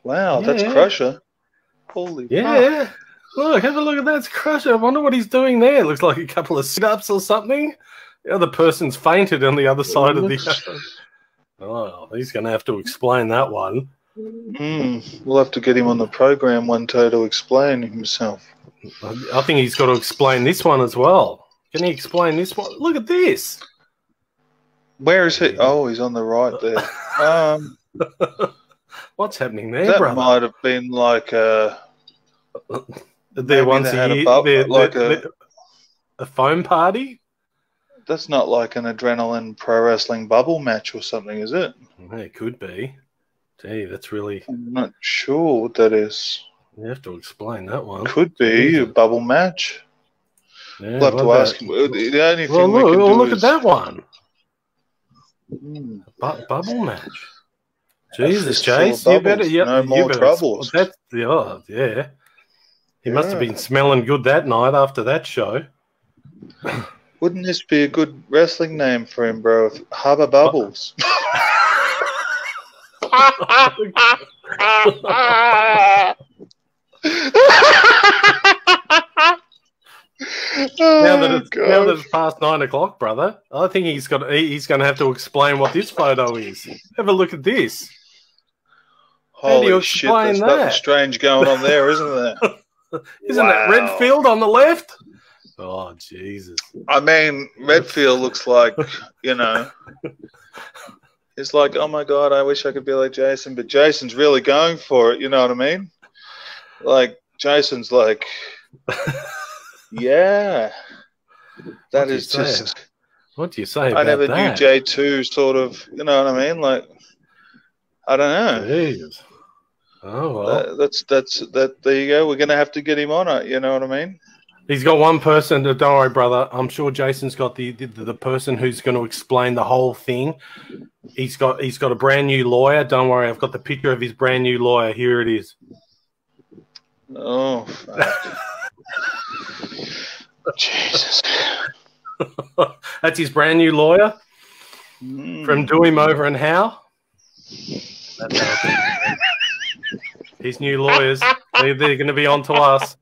Wow, that's Crusher. Holy fuck. Look, have a look at that. It's Crusher. I wonder what he's doing there. Looks like a couple of sit-ups or something. The other person's fainted on the other side of the. Oh, he's going to have to explain that one. We'll have to get him on the program one day to explain himself. I think he's got to explain this one as well. Can he explain this one? Look at this. Where is he? Oh, he's on the right there. What's happening there, that brother? That might have been like a... There once a year, a foam party? That's not like an adrenaline pro wrestling bubble match or something, is it? It could be. Gee, that's really... I'm not sure what that is. You have to explain that one. Could be a bubble match. Yeah, we'll have to ask him. The only thing we can do look is... at that one. Bubble match. Jesus, Chase, you better... No more troubles. Yeah. He must have been smelling good that night after that show. Wouldn't this be a good wrestling name for him, bro? Hubba Bubbles. Now that it's past 9 o'clock, brother, I think he's going to have to explain what this photo is. Have a look at this. Holy shit, there's nothing strange going on there, isn't there? Isn't that Redfield on the left? Oh, Jesus. I mean, Redfield looks like, you know, it's like, oh my God, I wish I could be like Jason, but Jason's really going for it, you know what I mean? Like, Jason's like, Yeah. That is just... What do you say about that? I never knew J2 sort of, you know what I mean? Like, I don't know. Jeez. Oh, well. There you go. We're going to have to get him on it, you know what I mean? He's got one person. Don't worry, brother. I'm sure Jason's got the person who's going to explain the whole thing. He's got a brand new lawyer. Don't worry, I've got the picture of his brand new lawyer. Here it is. Oh, fuck. Jesus. That's his brand new lawyer from Do Him Over and How. His new lawyers, they're going to be on to us.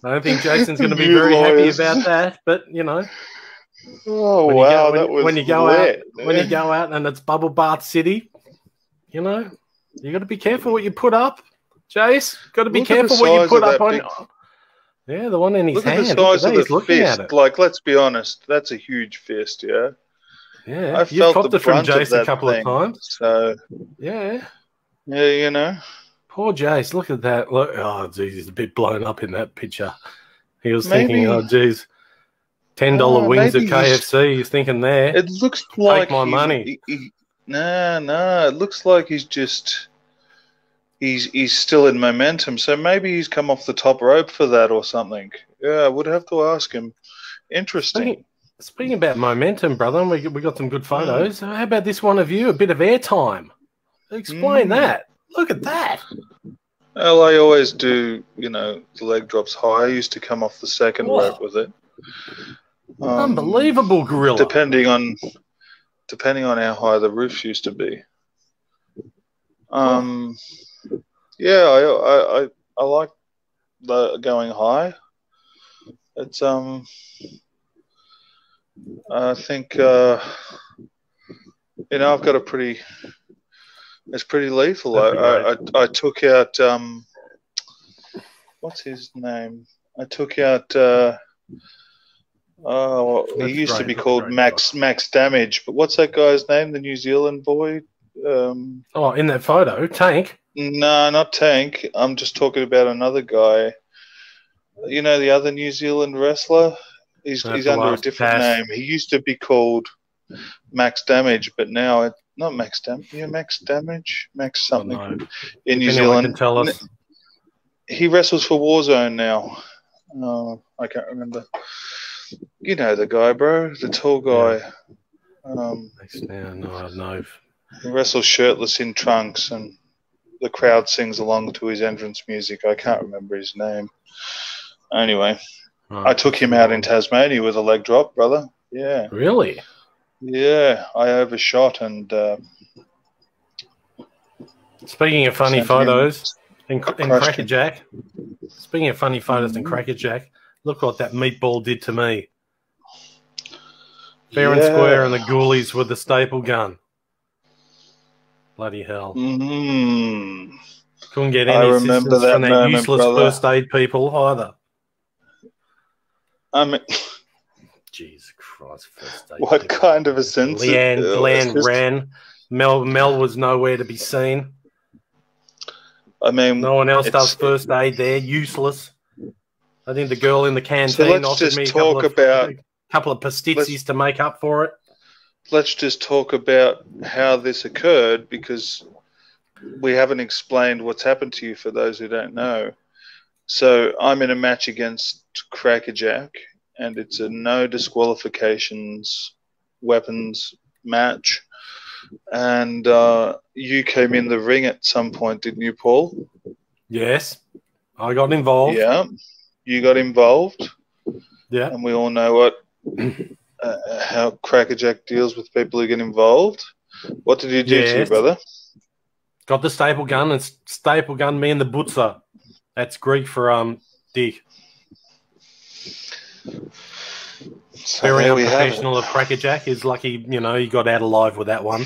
I don't think Jason's going to be very happy about that, but you know. Oh wow, when you go out and it's Bubble Bath City, you know, you got to be careful what you put up, Jace. Got to be careful what you put up on. Yeah, the one in his hand. Look at the size of the fist. Like, let's be honest, that's a huge fist. Yeah. Yeah, I felt the brunt from Jace a couple of times. So yeah, you know. Poor Jace, look at that. Look, oh, geez, he's a bit blown up in that picture. He was thinking, oh, geez, $10 wings at KFC. He's thinking there. It looks like take my money. No. It looks like he's just he's still in momentum. So maybe he's come off the top rope for that or something. Yeah, I would have to ask him. Interesting. Speaking about momentum, brother, we got some good photos. How about this one of you? A bit of airtime. Explain that. Look at that. Well, I always do, you know, the leg drops high. I used to come off the second rope with it. Unbelievable, gorilla. Depending on how high the roofs used to be. Yeah, I like the going high. It's I think you know, I've got a pretty. It's pretty lethal. I took out what's his name? I took out he used to be called Max Damage, but what's that guy's name? The New Zealand boy. In that photo, Tank. No, not Tank. I'm just talking about another guy. You know, the other New Zealand wrestler. He's under a different name. He used to be called Max Damage, but now it's not Max Damage. Yeah, Max Damage, Max something in New Zealand. Can tell us. He wrestles for Warzone now. I can't remember. You know the guy, bro, the tall guy. No. He wrestles shirtless in trunks, and the crowd sings along to his entrance music. I can't remember his name. Anyway, I took him out in Tasmania with a leg drop, brother. Yeah. Really? Yeah, I overshot and. Speaking of funny photos in Crackerjack. Speaking of funny photos in Crackerjack, look what that meatball did to me. Fair and square, and the ghoulies with the staple gun. Bloody hell. Mm-hmm. Couldn't get any assistance from that useless first aid people either. I mean, Jesus Christ, first aid what people. Kind of a sense? Leanne ran. Mel was nowhere to be seen. I mean, no one else does first aid there. Useless. I think the girl in the canteen offered me a couple of pastizzis to make up for it. Let's just talk about how this occurred, because we haven't explained what's happened to you for those who don't know. So I'm in a match against Crackerjack, and it's a no disqualifications weapons match. And you came in the ring at some point, didn't you, Paul? Yes, I got involved. Yeah, you got involved. Yeah, and we all know what how Crackerjack deals with people who get involved. What did you do to you, brother? Got the staple gun and staple gun me in the butzer. That's Greek for dick. So very unprofessional of Crackerjack. He's lucky, you know, he got out alive with that one.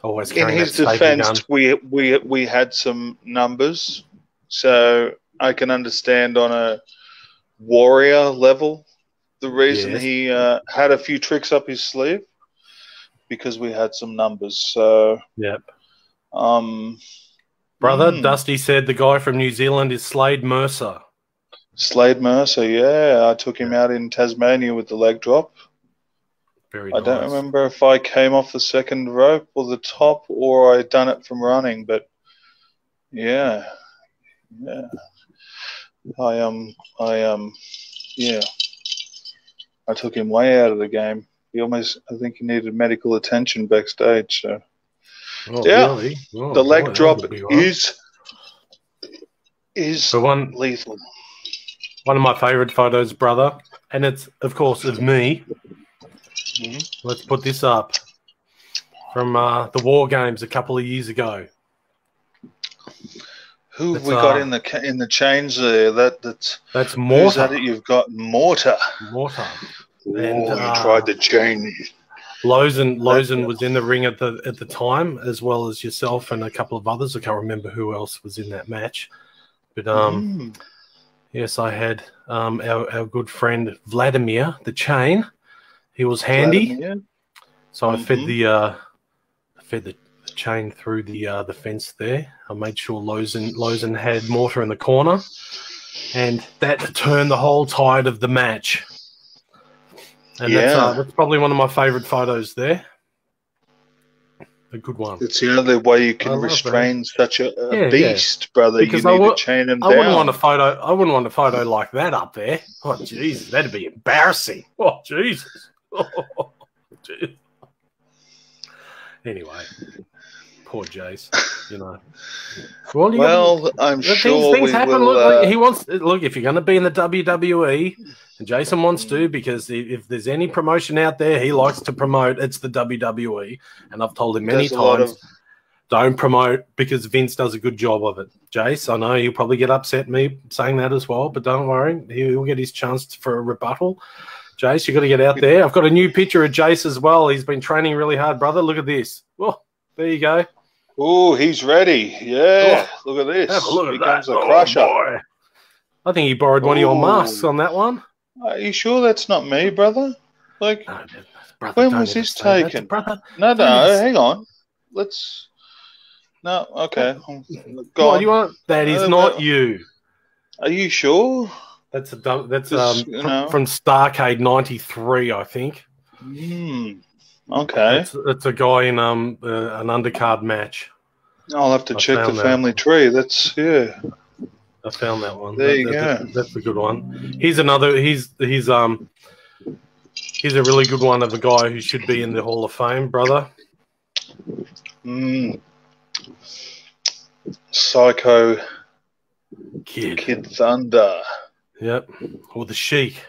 Always in his defense, we had some numbers, so I can understand on a warrior level the reason he had a few tricks up his sleeve, because we had some numbers. So yep. Brother, Dusty said the guy from New Zealand is Slade Mercer. Slade Mercer, yeah. I took him out in Tasmania with the leg drop. Very nice. I don't remember if I came off the second rope or the top or I done it from running, but yeah. I took him way out of the game. I think he needed medical attention backstage. So, really? Oh, the leg drop is lethal. One of my favourite photos, brother, and it's of course of me. Let's put this up from the War Games a couple of years ago. Who have we got in the chains there? That's Mortar. Who's that? You've got Mortar. And, you tried the chain. Lozen was in the ring at the time, as well as yourself and a couple of others. I can't remember who else was in that match, but yes, I had our good friend Vladimir the Chain. He was handy, so I fed the chain through the fence there. I made sure Lozen had Mortar in the corner, and that turned the whole tide of the match. And that's probably one of my favourite photos there. A good one. It's the only way you can restrain such a beast, brother. Because you need to chain him down. I wouldn't want a photo like that up there. Oh, Jesus, that'd be embarrassing. Oh, Jesus. Oh, Jesus. Anyway, poor Jace, you know. Well, I'm sure things happen. Look, if you're going to be in the WWE, and Jason wants to, because if there's any promotion out there he likes to promote, it's the WWE. And I've told him many times, don't promote because Vince does a good job of it. Jace, I know he'll probably get upset at me saying that as well, but don't worry. He'll get his chance for a rebuttal. Jace, you got to get out there. I've got a new picture of Jace as well. He's been training really hard, brother. Look at this. Oh, there you go. Oh, he's ready. Yeah, look at this. Look at that. A crusher. Boy. I think he borrowed one of your masks on that one. Are you sure that's not me, brother? Like, no, brother, when was this taken? No, hang on. No, okay. Go on. That is not you. Are you sure? That's from Starcade '93, I think. Okay. It's a guy in an undercard match. I'll have to check the family tree. I found that one. There you go. That's a good one. He's a really good one of a guy who should be in the Hall of Fame, brother. Psycho Kid Thunder. Yep. Or the Sheik.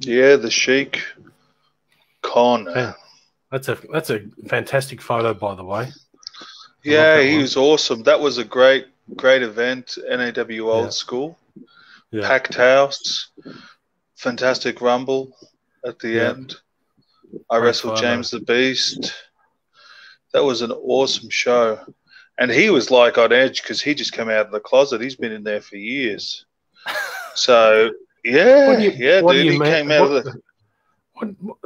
Yeah, the Sheik. Con. Yeah. That's a fantastic photo, by the way. Yeah, he was awesome. That was a great event. NAW Old School. Yeah. Packed house. Fantastic rumble at the end. I wrestled James the Beast. That was an awesome show. And he was like on edge because he just came out of the closet. He's been in there for years. So, dude, he came out of the...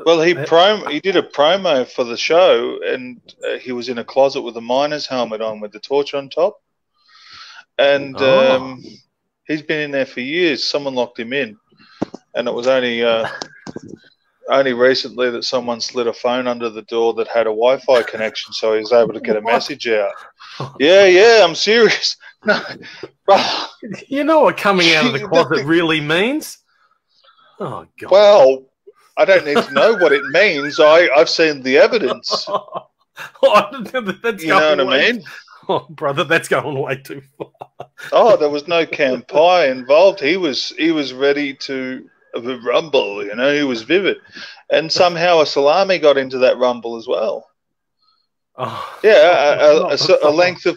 Well, he did a promo for the show, and he was in a closet with a miner's helmet on with the torch on top. And he's been in there for years. Someone locked him in. And it was only recently that someone slid a phone under the door that had a Wi-Fi connection, so he was able to get a message out. Yeah, I'm serious. No, bro. You know what coming out of the closet really means? Oh, God. Well, I don't need to know what it means. I've seen the evidence. You know what I mean? Oh, brother, that's going way too far. Oh, there was no campai involved. He was ready to rumble. You know, he was vivid, and somehow a salami got into that rumble as well. Oh, a length of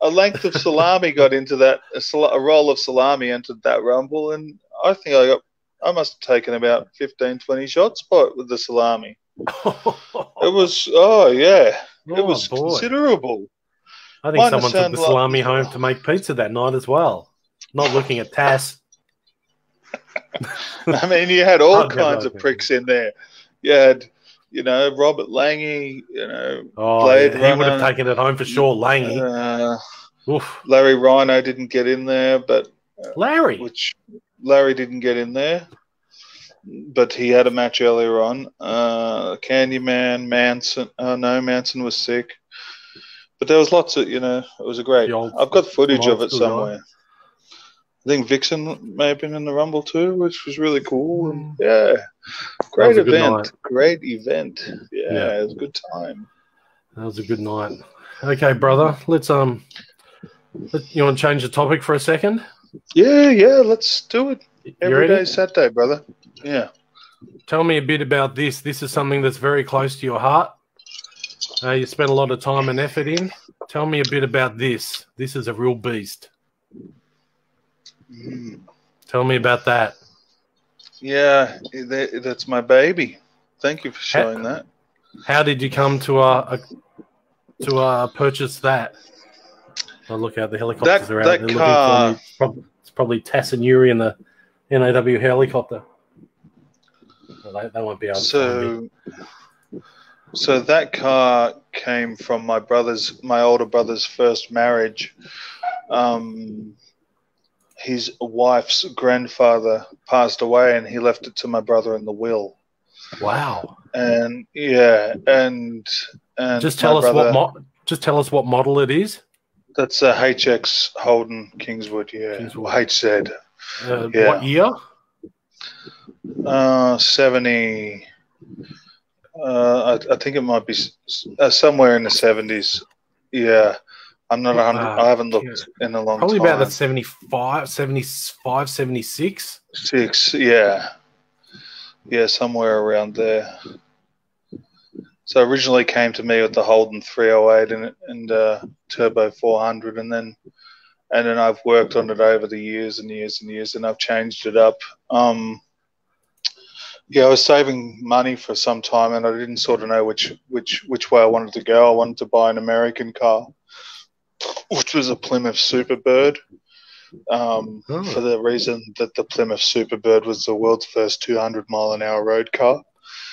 a length of salami got into that. A roll of salami entered that rumble, and I think I must have taken about 15, 20 shots with the salami. It was, it was considerable. I think someone took the salami home to make pizza that night as well. Not looking at Tass. I mean, you had all kinds of pricks in there. You had you know, Robert Lange, you know, Blade Runner. He would have taken it home for sure, Lange. Larry Rhino didn't get in there, but Larry didn't get in there, but he had a match earlier on. Candyman, Manson. Manson was sick, but there was lots of, you know, it was a great. I've got footage of it somewhere. Right. I think Vixen may have been in the Rumble too, which was really cool. And yeah, great event. Great event. Yeah, it was a good time. That was a good night. Okay, brother. Let's you want to change the topic for a second? Yeah. Let's do it. Every day Saturday, brother. Yeah. Tell me a bit about this. This is something that's very close to your heart. You spent a lot of time and effort in. Tell me a bit about this. This is a real beast. Tell me about that. Yeah, that's my baby. Thank you for showing that. How did you come to purchase that? Oh, look out! The helicopters are out. That car. It's probably Tass and Yuri in the NAW helicopter. Well, they won't be able to find me. So that car came from my older brother's first marriage. His wife's grandfather passed away, and he left it to my brother in the will. Wow! And just tell us what model it is. That's a HX Holden Kingswood. Yeah, Kingswood. HZ. What year? 70. I think it might be somewhere in the 70s. Yeah. I'm not 100. I haven't looked in a long time. Probably about the 75, 76. Yeah, somewhere around there. So originally came to me with the Holden 308 and Turbo 400, and then I've worked on it over the years and years and years, and I've changed it up. I was saving money for some time, and I didn't sort of know which way I wanted to go. I wanted to buy an American car, which was a Plymouth Superbird, for the reason that the Plymouth Superbird was the world's first 200-mile-an-hour road car.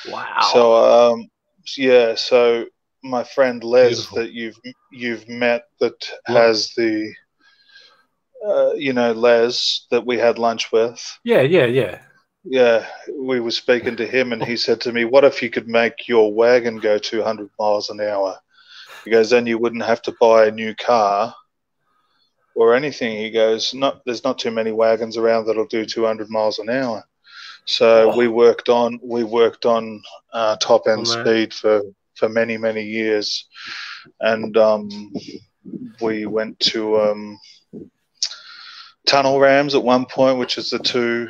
Wow. So, so my friend Les that you've met that has the, Les that we had lunch with. Yeah. Yeah, we were speaking to him, and he said to me, "What if you could make your wagon go 200 miles an hour?" He goes, "Then you wouldn't have to buy a new car or anything." He goes, "There's not too many wagons around that'll do 200 miles an hour." So we worked on top end speed for many, many years, and we went to tunnel rams at one point, which is the two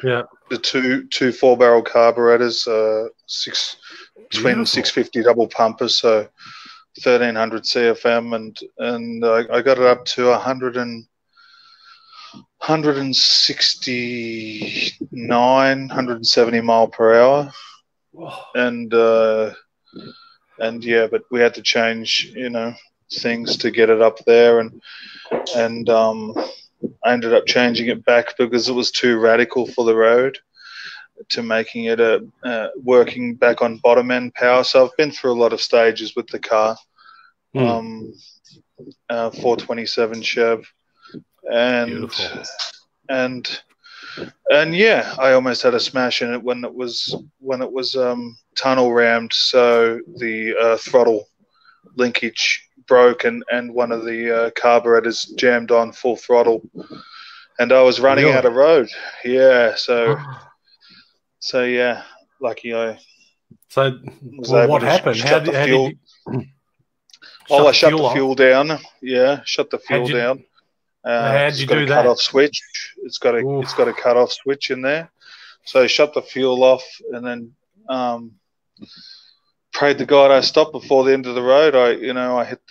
4-barrel carburetors, twin 650 double pumpers, so 1300 CFM, and I got it up to 169, 170 mile per hour, and but we had to change, things to get it up there, and I ended up changing it back because it was too radical for the road, to making it working back on bottom end power. So I've been through a lot of stages with the car. 427 Chev, and I almost had a smash in it when it was tunnel rammed. So the throttle linkage broke, and one of the carburetors jammed on full throttle, and I was running out of road. Lucky I. So what happened? How did you? I shut the fuel down. Yeah, shut the fuel down. How did you do that? Cut off switch. It's got a cut off switch in there. So I shut the fuel off, and then prayed to God I stopped before the end of the road. I hit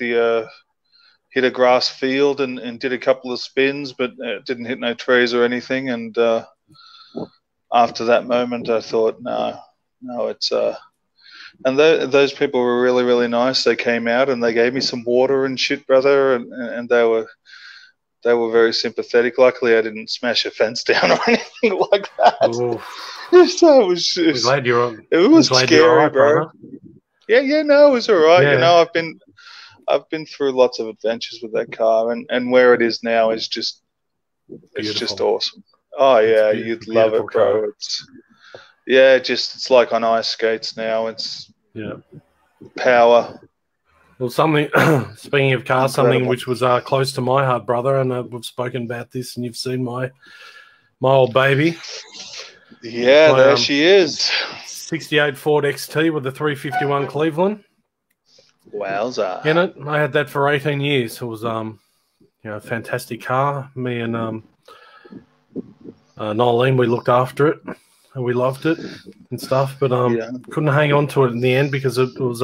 a grass field and did a couple of spins, but didn't hit no trees or anything. And after that moment, I thought, no, it's and those people were really, really nice. They came out and they gave me some water and shit, brother, and they were very sympathetic. Luckily, I didn't smash a fence down or anything like that. Ooh. So it was scary, bro. Yeah, no, it was all right. Yeah. You know, I've been through lots of adventures with that car, and where it is now is just it's just awesome. Oh yeah, you'd love it, bro. Car. It's like on ice skates now. It's power. Well, something. Speaking of cars, something which was close to my heart, brother, and we've spoken about this, and you've seen my old baby. Yeah, there she is. 68 Ford XT with the 351 Cleveland. Wowza! In it, I had that for 18 years. It was a fantastic car. Me and Nolene, we looked after it and we loved it and stuff, but couldn't hang on to it in the end because it was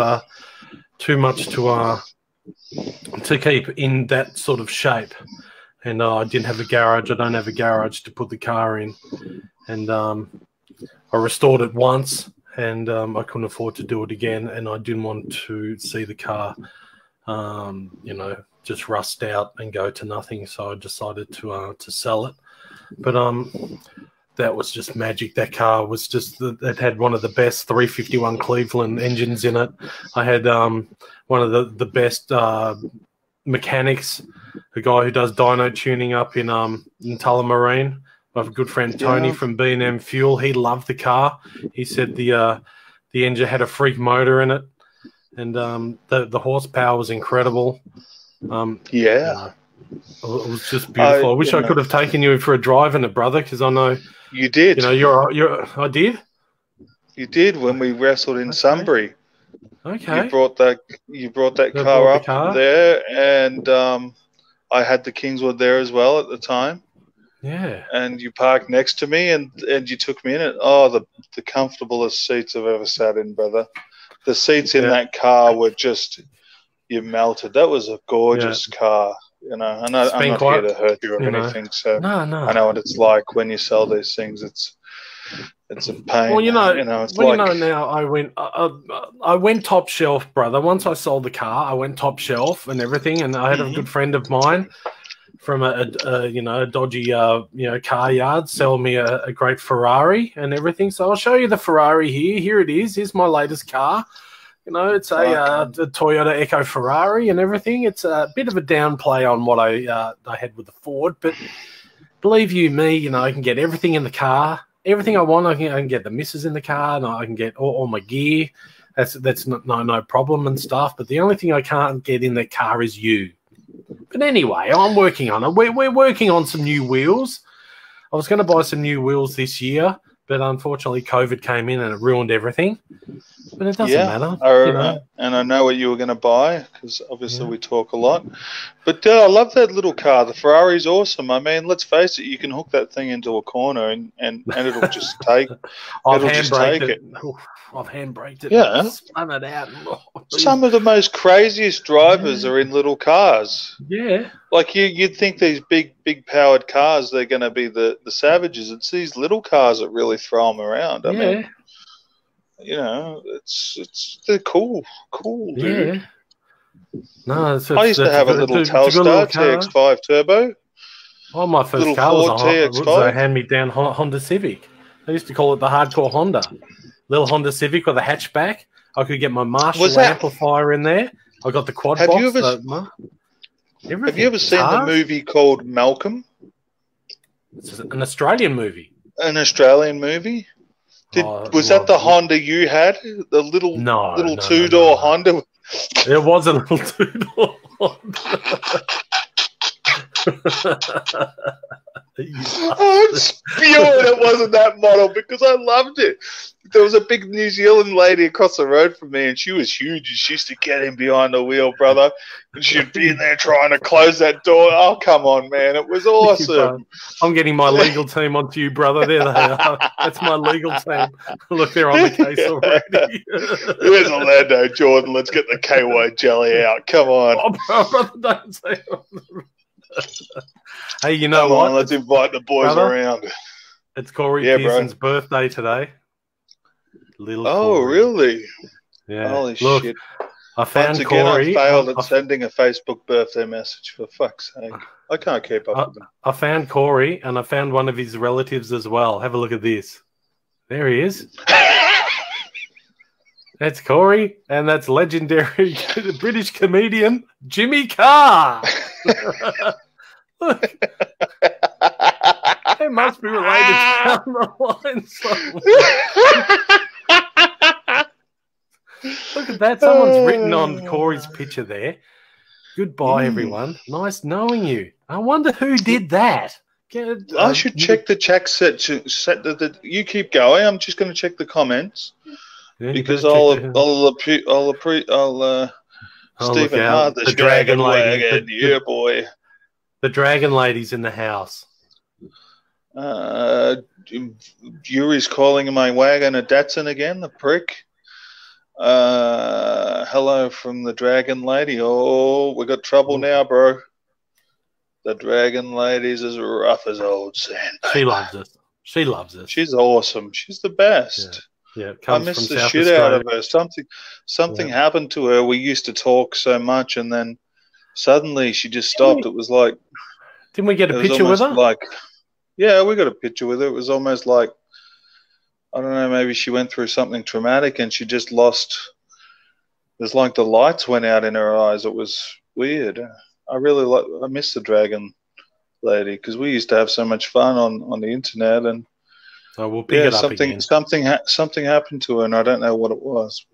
too much to keep in that sort of shape. And I didn't have a garage. I don't have a garage to put the car in. And I restored it once, and I couldn't afford to do it again. And I didn't want to see the car, just rust out and go to nothing. So I decided to sell it. But that was just magic. That car was just, it had one of the best 351 Cleveland engines in it. I had one of the best mechanics, a guy who does dyno tuning up in Tullamarine. I have a good friend Tony from B&M Fuel. He loved the car. He said the engine had a freak motor in it, and the horsepower was incredible. It was just beautiful. I wish I could have taken you for a drive in it, brother, because I know you did. You know, I did. You did when we wrestled in Sunbury. Okay. You brought that car up there, and I had the Kingswood there as well at the time. Yeah. And you parked next to me, and you took me in it. Oh, the comfortablest seats I've ever sat in, brother. The seats in that car were just, you melted. That was a gorgeous car, you know. And I'm not here to hurt you or anything, so no. I know what it's like when you sell these things. It's a pain. Well, it's now I went top shelf, brother. Once I sold the car, I went top shelf and everything, and I had a good friend of mine from a dodgy car yard sell me a great Ferrari and everything. So I'll show you the Ferrari here. Here it is. Here's my latest car. You know, it's a Toyota Echo Ferrari and everything. It's a bit of a downplay on what I had with the Ford, but believe you me, I can get everything in the car. Everything I want, I can get the missus in the car, and I can get all my gear. That's no problem and stuff. But the only thing I can't get in that car is you. But anyway, I'm working on it. We're working on some new wheels. I was going to buy some new wheels this year, but unfortunately COVID came in and it ruined everything. But it doesn't matter. And I know what you were going to buy because obviously we talk a lot. But I love that little car. The Ferrari's awesome. I mean, let's face it, you can hook that thing into a corner and it'll just take it. I've handbraked it. Yeah. Spun it out. Some of the most craziest drivers are in little cars. Yeah. Like you'd think these big powered cars, they're going to be the savages. It's these little cars that really throw them around. I mean, they're cool, dude. Yeah. No, I used to have a little Telstar TX5 Turbo. Oh, my first car was a hand-me-down Honda Civic. I used to call it the hardcore Honda. Little Honda Civic with a hatchback. I could get my Marshall amplifier in there. I got the quad box. Have you ever seen the movie called Malcolm? It's an Australian movie. An Australian movie? Was that the Honda you had? The little two-door Honda? It was a little two-door Honda. I'm spewing it wasn't that model because I loved it. There was a big New Zealand lady across the road from me, and she was huge. She used to get in behind the wheel, brother, and she'd be in there trying to close that door. Oh, come on, man. It was awesome. I'm getting my legal team onto you, brother. There they are. That's my legal team. Look, they're on the case already. Where's Orlando Jordan? Let's get the KY jelly out. Come on. Oh, brother, don't say it. Hey, you know what? Let's invite the boys around. It's Corey Pearson's birthday today. Corey. Really? Yeah. Holy shit. I found Once again, Corey. I failed at sending a Facebook birthday message, for fuck's sake. I can't keep up with them. I found Corey, and I found one of his relatives as well. Have a look at this. There he is. That's Corey, and that's legendary British comedian Jimmy Carr. Look. They must be related down the line somewhere. Look at that. Someone's written on Corey's picture there. Goodbye, everyone. Nice knowing you. I wonder who did that. I should check the chat set. You keep going. I'm just going to check the comments because I'll Stephen Hart, the dragon wagon. Yeah, boy. The dragon lady's in the house. Yuri's calling my wagon a Datsun again, the prick. Hello from the dragon lady. Oh, we got trouble now, bro. The dragon lady's as rough as old sand. She loves us. She loves us. She's awesome. She's the best. Yeah, I miss the shit out of her. Something happened to her. We used to talk so much, and then suddenly she just stopped. It was like, didn't we get a picture with her? Like, yeah, we got a picture with her. It was almost like, I don't know, maybe she went through something traumatic and she just lost. It was like the lights went out in her eyes. It was weird. I miss the dragon lady because we used to have so much fun on the internet, and so we'll pick it up again. Something happened to her, and I don't know what it was.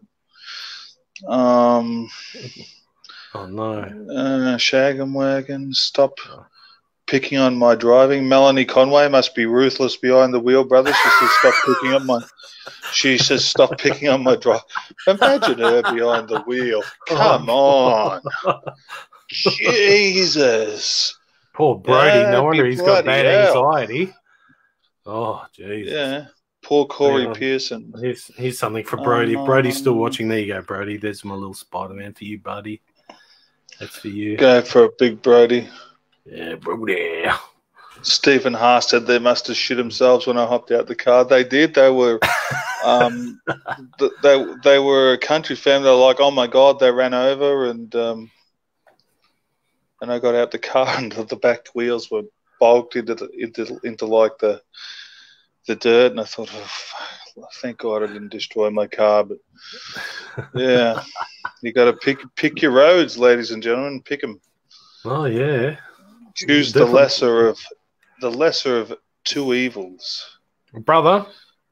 Oh no! Shag 'em wagon, stop picking on my driving. Melanie Conway must be ruthless behind the wheel, brother. She says stop picking on my. She says stop picking on my drive. Imagine her behind the wheel. Come on. Jesus. Poor Brody. No wonder he's got bad anxiety. Oh, jeez. Yeah. Poor Corey Pearson. Here's something for Brody. If Brody's still watching, there you go, Brody. There's my little Spider-Man for you, buddy. That's for you. Go for a big Brody. Yeah, Brody. Stephen Hart said they must have shit themselves when I hopped out the car. They did. They were they were a country family. They were like, oh, my God, they ran over, and I got out the car and the back wheels were bulked into like the dirt, and I thought, oh, thank God I didn't destroy my car. But yeah, you got to pick your roads, ladies and gentlemen. Pick them. Oh yeah. Choose the lesser of two evils, brother.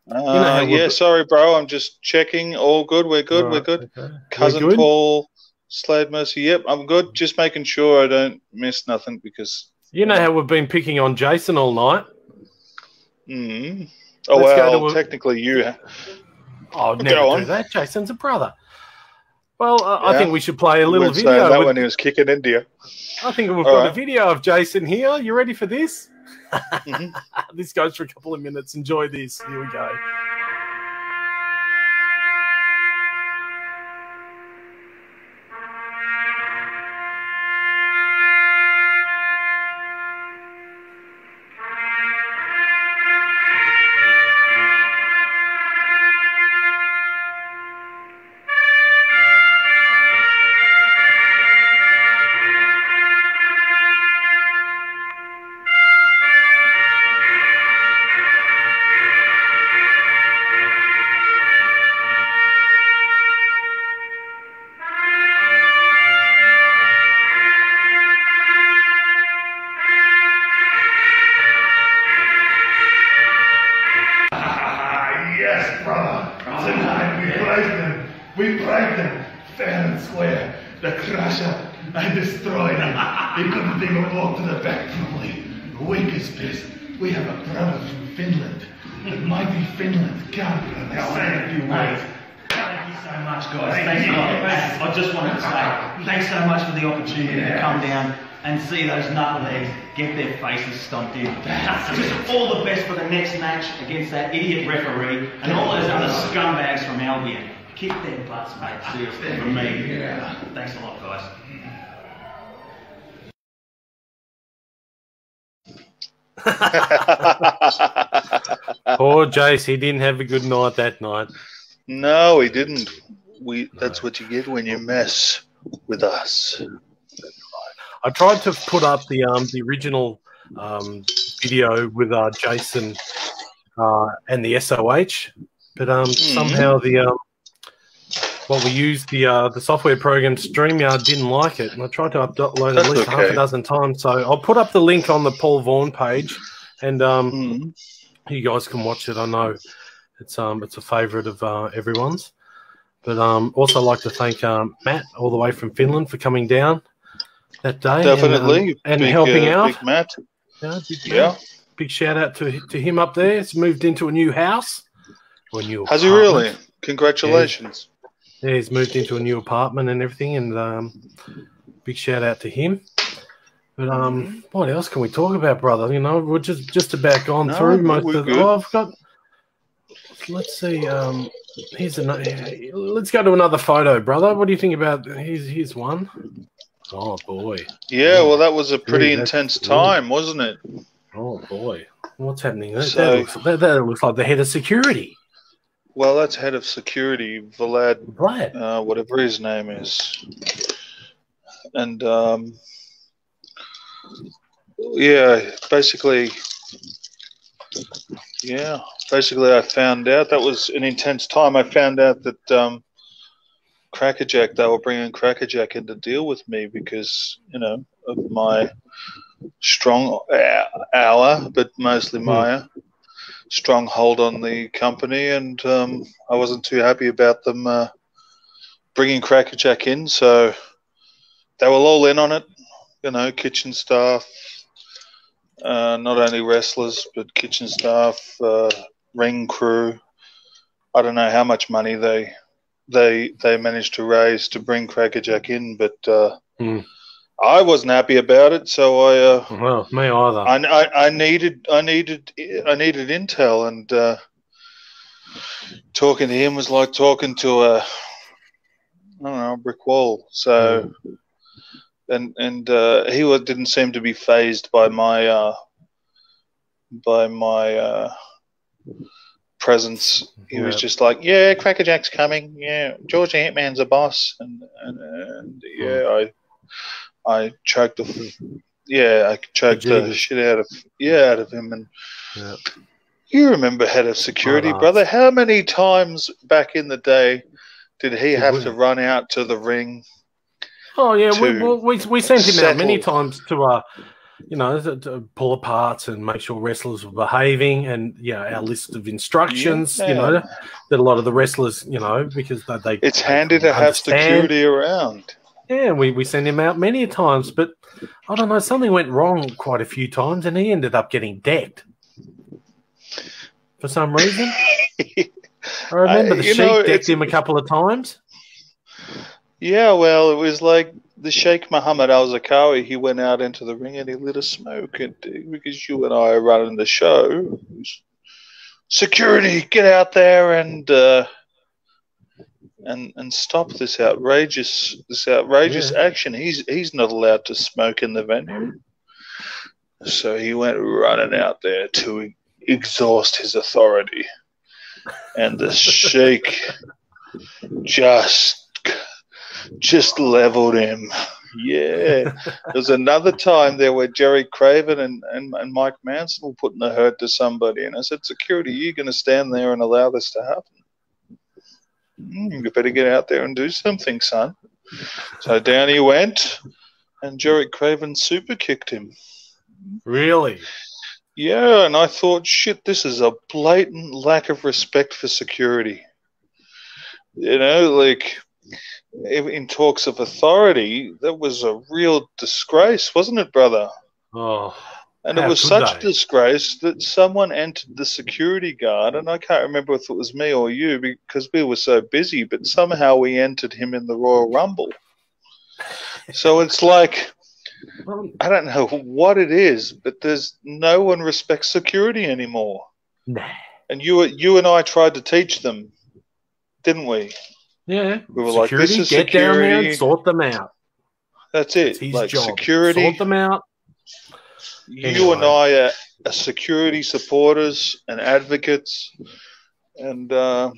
Yeah, sorry, bro. I'm just checking. All good. We're good. We're good. Okay. Cousin good? Paul. Slade Mercy, yep, I'm good. Just making sure I don't miss nothing because... You know how we've been picking on Jason all night? Mm-hmm. Oh, well, technically you... Oh, never do that. Jason's a brother. Well, I think we should play a little video. That when he was kicking India. I think we've got a video of Jason here. You ready for this? Mm-hmm. This goes for a couple of minutes. Enjoy this. Here we go. We break them fair and square. The crusher, I destroyed him. He couldn't even walk to the back properly. The weak is pissed. We have a brother from Finland. The mighty Finland. Come, brother, say a few words. Thank you so much, guys. Thanks a lot. I just wanted to say thanks so much for the opportunity to come down and see those knuckleheads get their faces stomped in. Just all the best for the next match against that idiot referee and all those other scumbags from Albion. Kick their butts, mate. Seriously, from me. Yeah. Thanks a lot, guys. Poor Jace, he didn't have a good night that night. No, he didn't. That's what you get when you mess with us. I tried to put up the original video with Jason and the SOH, but somehow what we used, the software program StreamYard didn't like it, and I tried to upload at least half a dozen times. So I'll put up the link on the Paul Vaughan page, and you guys can watch it. I know it's a favourite of everyone's. But also like to thank Matt all the way from Finland for coming down that day. Definitely. And helping out. Big Matt. Yeah, big shout out to him up there. He's moved into a new house. Has he really? Congratulations. Yeah, he's moved into a new apartment and everything, and big shout out to him. But what else can we talk about, brother? You know, we're just about gone through most of the. Oh, I've got. Let's see. Let's go to another photo, brother. What do you think about? Here's one. Oh boy. Yeah, well, that was a pretty intense time, wasn't it? Oh boy, what's happening? That looks like the head of security. Well, that's head of security, Vlad. Whatever his name is, and basically, I found out that was an intense time. I found out that Crackerjack, they were bringing Crackerjack in to deal with me because, you know, of my strong but mostly my strong hold on the company, and I wasn't too happy about them bringing Crackerjack in, so they were all in on it, you know, kitchen staff, not only wrestlers, but kitchen staff, ring crew. I don't know how much money they managed to raise to bring Crackerjack in, but I wasn't happy about it. So well, me either. I needed intel, and talking to him was like talking to a brick wall. So and he didn't seem to be fazed by my presence. He was just like, yeah, Crackerjack's coming. Yeah, George the Hitman's a boss, and I choked the shit out of him. And you remember head of security, brother? How many times back in the day did he have to run out to the ring? Oh yeah, we sent him out many times to to pull apart and make sure wrestlers were behaving, and our list of instructions. You know, that a lot of the wrestlers, because they it's handy to have security around. Yeah, we sent him out many times, but I don't know, something went wrong quite a few times, and he ended up getting decked for some reason. I remember the Sheik decked him a couple of times. Yeah, well, it was like the Sheikh Muhammad Al-Zakawi. He went out into the ring and he lit a smoke, and because you and I are running the show, security, get out there and stop this outrageous action. He's not allowed to smoke in the venue. So he went running out there to exhaust his authority, and the Sheikh just leveled him. Yeah. There's another time there where Jerry Craven and Mike Manson were putting a hurt to somebody, and I said, security, you're going to stand there and allow this to happen? You better get out there and do something, son. So down he went, and Jerry Craven super kicked him. Really? Yeah, and I thought, shit, this is a blatant lack of respect for security. You know, like, in talks of authority, that was a real disgrace, wasn't it, brother? Oh, and it was such a disgrace that someone entered the security guard, and I can't remember if it was me or you because we were so busy, but somehow we entered him in the Royal Rumble. So it's like, I don't know what it is, but there's no one respects security anymore. Nah. And you and I tried to teach them, didn't we? Yeah, we were like, this is get security. Down there and sort them out. That's it. That's his like job. Security. Sort them out. You and I are security supporters and advocates, and no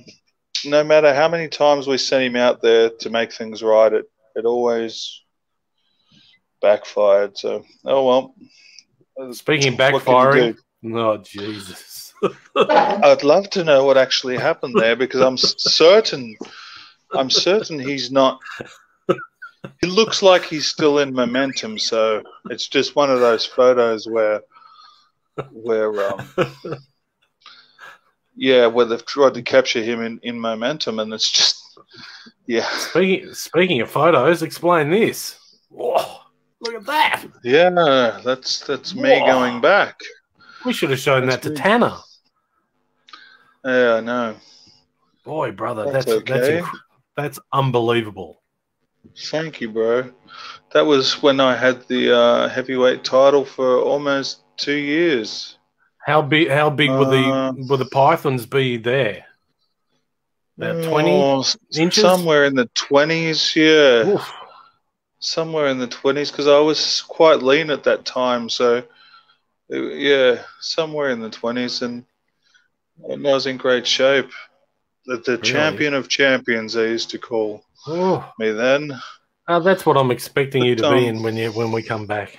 matter how many times we sent him out there to make things right, it always backfired. So, oh well. Speaking backfiring, oh Jesus. I'd love to know what actually happened there, because I'm certain I'm certain he's not. He looks like he's still in momentum, so it's just one of those photos where they've tried to capture him in momentum, and it's just, yeah. Speaking of photos, explain this. Whoa, look at that. Yeah, that's me going back. We should have shown that to Tanner. Yeah, I know. Boy, brother, That's okay. That's unbelievable. Thank you, bro. That was when I had the heavyweight title for almost 2 years. How big will the pythons be there? About 20 inches? Somewhere in the 20s, yeah. Oof. Somewhere in the 20s, because I was quite lean at that time. So, yeah, somewhere in the 20s, and I was in great shape. The really? Champion of champions, they used to call me then. That's what I'm expecting you to be in when we come back.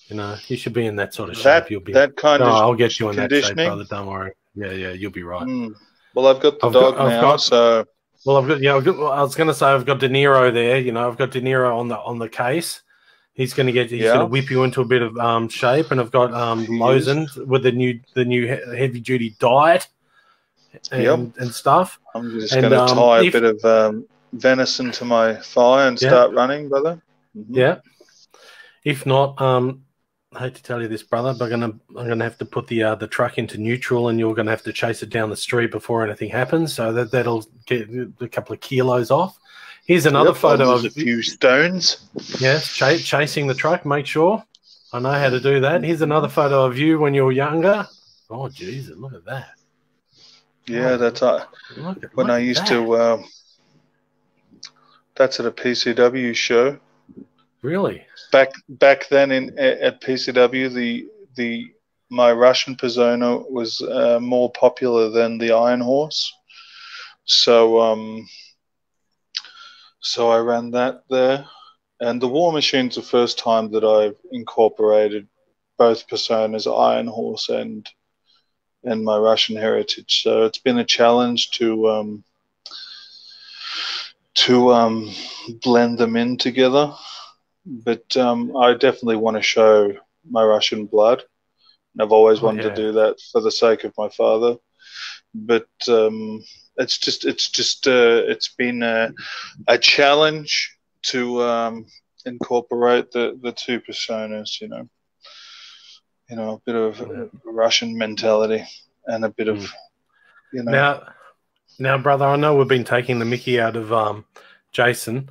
You know, you should be in that sort of shape. You'll be that kind of. I'll get you in that shape, brother. Don't worry. Yeah, you'll be right. Well, I've got the dog now, so. Well, I was going to say I've got De Niro there. You know, I've got De Niro on the case. He's going to whip you into a bit of shape, and I've got Lozen with the new heavy duty diet and stuff. I'm just going to tie a bit of venison to my thigh and start running, brother. Mm-hmm. Yeah. If not, I hate to tell you this, brother, but I'm gonna have to put the truck into neutral, and you're gonna have to chase it down the street before anything happens. So that'll get a couple of kilos off. Here's another photo of a few stones. Yes, chasing the truck. Make sure I know how to do that. Here's another photo of you when you were younger. Oh, Jesus, look at that. Yeah, that's when I used to. That's at a PCW show. Really? Back then at PCW, my Russian persona was more popular than the Iron Horse, so I ran that there, and the War Machine's the first time that I've incorporated both personas, Iron Horse and my Russian heritage. So it's been a challenge to blend them in together. But I definitely want to show my Russian blood, and I've always wanted to do that for the sake of my father. But it's been a challenge to incorporate the two personas. You know, a bit of Russian mentality and a bit of Now, brother, I know we've been taking the mickey out of Jason.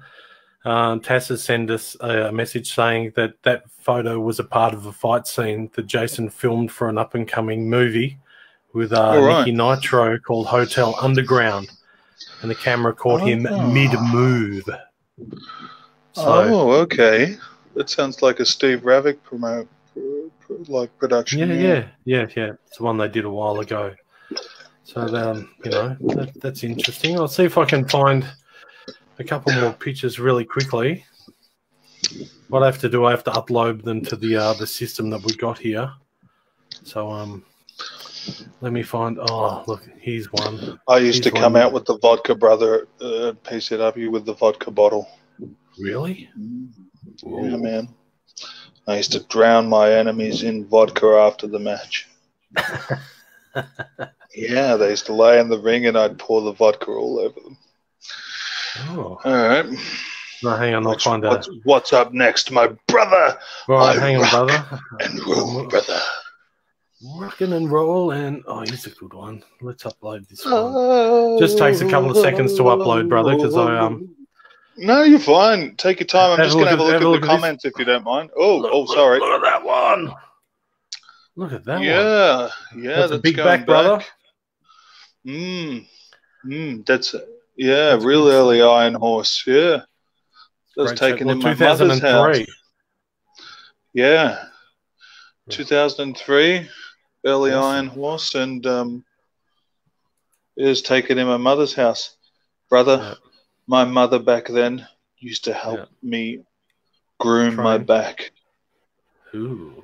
Taz has sent us a message saying that photo was a part of a fight scene that Jason filmed for an up-and-coming movie with Nicky Nitro called Hotel Underground, and the camera caught him mid-move. Okay. That sounds like a Steve Ravik production. Yeah. It's the one they did a while ago. So, that's interesting. I'll see if I can find a couple more pictures really quickly. What I have to do, I have to upload them to the system that we got here. So let me find. Oh, look, here's one. I used to come out with the vodka brother at PCW with the vodka bottle. Really? Yeah, man. I used to drown my enemies in vodka after the match. Yeah, they used to lay in the ring, and I'd pour the vodka all over them. Oh. All right. No, hang on. I'll find out. What's up next, my brother? Right, hang on, brother. And roll, brother. Rockin' and roll, and here's a good one. Let's upload this one. Just takes a couple of seconds to upload, brother, because No, you're fine. Take your time. I'm just going to have a look at the comments if you don't mind. Sorry. Look at that one. Look at that one. Yeah, that's a big back, brother. That's real early Iron Horse. Yeah, that was taken in my mother's house. Yeah, 2003, early Iron Horse, and it was taken in my mother's house, brother. Yeah. My mother back then used to help me groom my back. Ooh.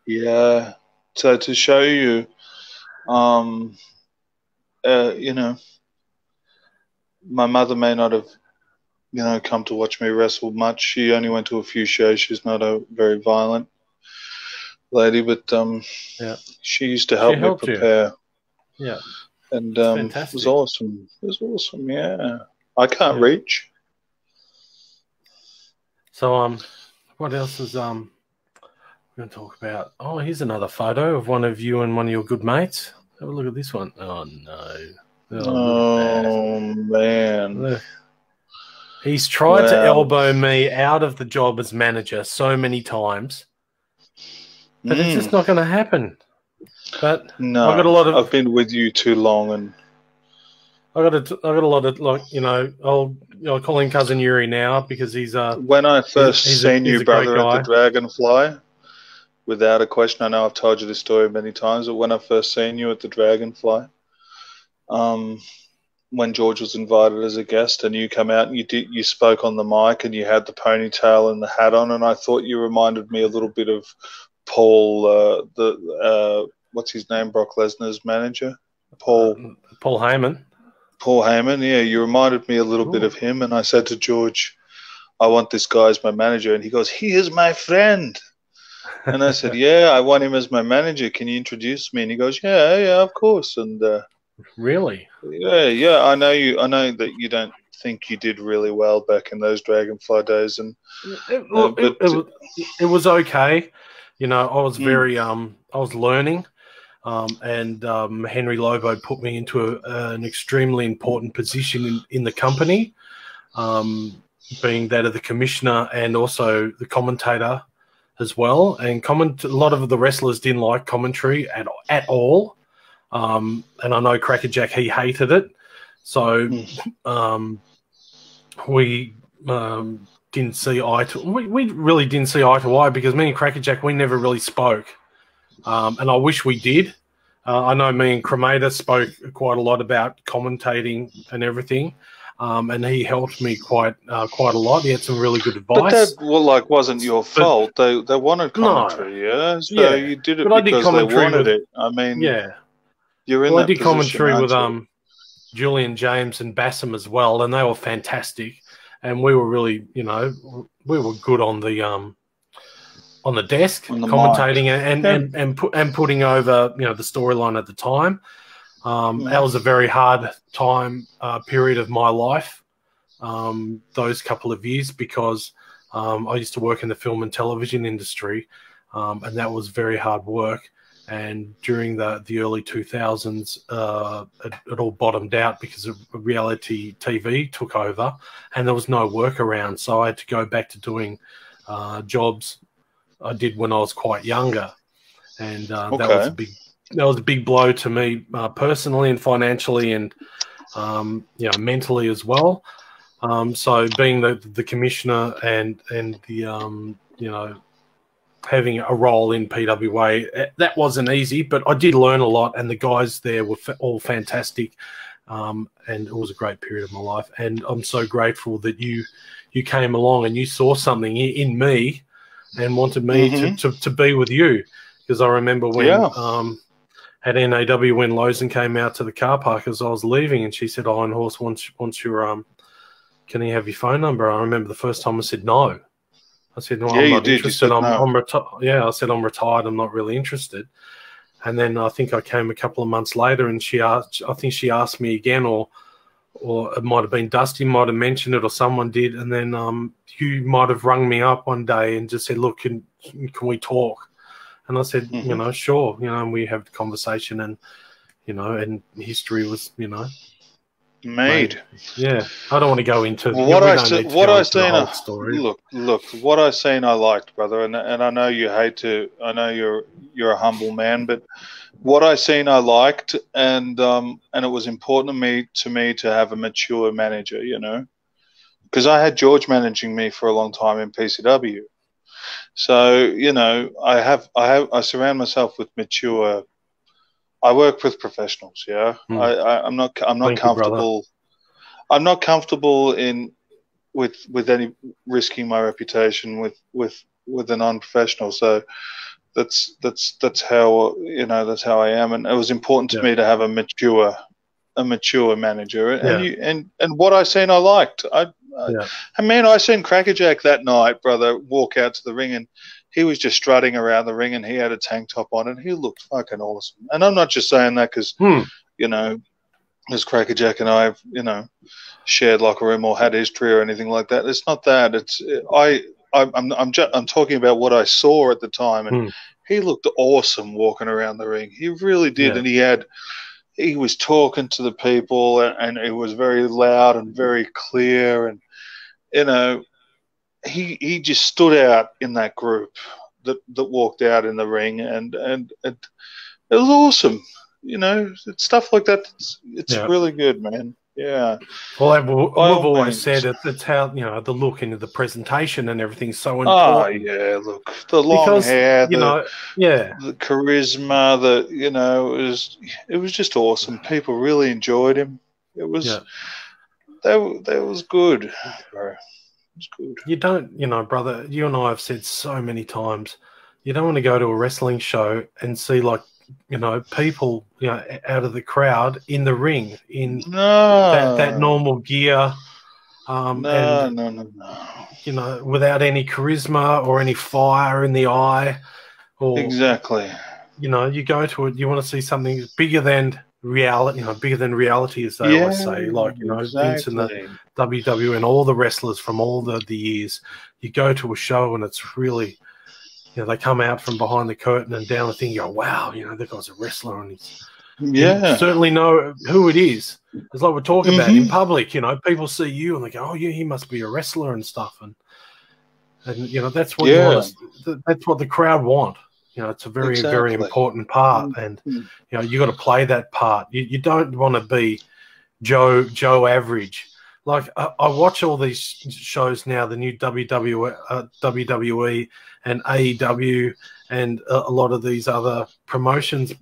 Yeah. So to show you, my mother may not have, come to watch me wrestle much. She only went to a few shows. She's not a very violent lady, but she used to help me prepare. You. Yeah. And it was awesome. It was awesome, yeah. I can't reach. So what else is we're going to talk about? Oh, here's another photo of one of you and one of your good mates. Have a look at this one. Oh no. Oh man. Look. He's tried to elbow me out of the job as manager so many times. But it's just not going to happen. But no, I've been with you too long, and I got a lot of I'll call him Cousin Yuri now because he's when I first seen you, brother, at the Dragonfly, without a question. I know I've told you this story many times, but when I first seen you at the Dragonfly, when George was invited as a guest, and you come out and you spoke on the mic, and you had the ponytail and the hat on, and I thought you reminded me a little bit of Paul, what's his name, Brock Lesnar's manager, Paul Heyman. Paul Heyman, yeah, you reminded me a little bit of him. And I said to George, I want this guy as my manager. And he goes, he is my friend. And I said, yeah, I want him as my manager. Can you introduce me? And he goes, yeah, of course. And really? Yeah, I know that you don't think you did really well back in those Dragonfly days. And it was okay. I was very I was learning. And Henry Lobo put me into an extremely important position in the company, being that of the commissioner and also the commentator as well. And a lot of the wrestlers didn't like commentary at all. And I know Crackerjack, he hated it. So we didn't see eye to we really didn't see eye to eye because me and Crackerjack, we never really spoke. And I wish we did. I know me and Cremator spoke quite a lot about commentating and everything, and he helped me quite a lot. He had some really good advice. But that wasn't your fault. They wanted commentary, yeah. So you did it because they wanted it. I mean, you're in that position. I did commentary with Julian James and Bassam as well, and they were fantastic. And we were really, we were good on the desk, commentating and putting over, the storyline at the time. That was a very hard period of my life, those couple of years, because I used to work in the film and television industry, and that was very hard work. And during the early 2000s, it all bottomed out because of reality TV took over, and there was no work around. So I had to go back to doing jobs I did when I was quite younger, and that was a big blow to me personally and financially, and mentally as well. So being the commissioner and the having a role in PWA, that wasn't easy, but I did learn a lot, and the guys there were all fantastic, and it was a great period of my life. And I'm so grateful that you came along and you saw something in me and wanted me to be with you, because I remember when at NAW when Lozen came out to the car park as I was leaving, and she said, Iron Horse wants your can he have your phone number? I remember the first time I said no. I said, no, I'm not interested. I'm retired. Yeah, I said, I'm retired. I'm not really interested. And then I think I came a couple of months later, and she asked me again, or it might have been Dusty might have mentioned it, or someone did. And then you might have rung me up one day and just said, look, can we talk? And I said, sure. And we have the conversation, and, and history was, made. Yeah, I don't want to go into what I seen I liked, brother, and I know you hate to. I know you're a humble man, but what I seen I liked, and it was important to me to have a mature manager, because I had George managing me for a long time in PCW, so I surround myself with mature. I work with professionals. Yeah, I'm not comfortable. I'm not comfortable with any risking my reputation with a non-professional. So that's how that's how I am. And it was important to me to have a a mature manager, and what I seen, I liked. I seen Crackerjack that night, brother, walk out to the ring, and he was just strutting around the ring, and he had a tank top on, and he looked fucking awesome. And I'm not just saying that because you know, as Crackerjack and I, you know, shared locker room or had history or anything like that. It's not that. I'm talking about what I saw at the time, and he looked awesome walking around the ring. He really did, and he was talking to the people, and it was very loud and very clear, and you know, he just stood out in that group that walked out in the ring, and it was awesome. You know, it's stuff like that. It's really good, man. Yeah. Well, we've always said it's how, you know, the look and the presentation and everything's so important. Oh yeah, look, the long hair, the charisma, you know, it was just awesome. People really enjoyed him. It was that was good, bro. It was good. You don't, you know, brother. You and I have said so many times, you don't want to go to a wrestling show and see, like, you know, people, you know, out of the crowd in the ring in that normal gear, no, you know, without any charisma or any fire in the eye, or exactly. You know, you go to it, you want to see something bigger than reality. You know, bigger than reality, as they always say. Like, you know, Vince and the WWE and all the wrestlers from all the years. You go to a show and it's really, you know, they come out from behind the curtain and down the thing. You go, wow, you know, that guy's a wrestler, and you certainly know who it is. It's like we're talking about in public. You know, people see you and they go, oh yeah, he must be a wrestler and stuff, and you know, that's what you want. That's what the crowd want. You know, it's a very very important part, and you know, you got to play that part. You don't want to be Joe Average. Like, I watch all these shows now, the new WWE and AEW and a lot of these other promotions,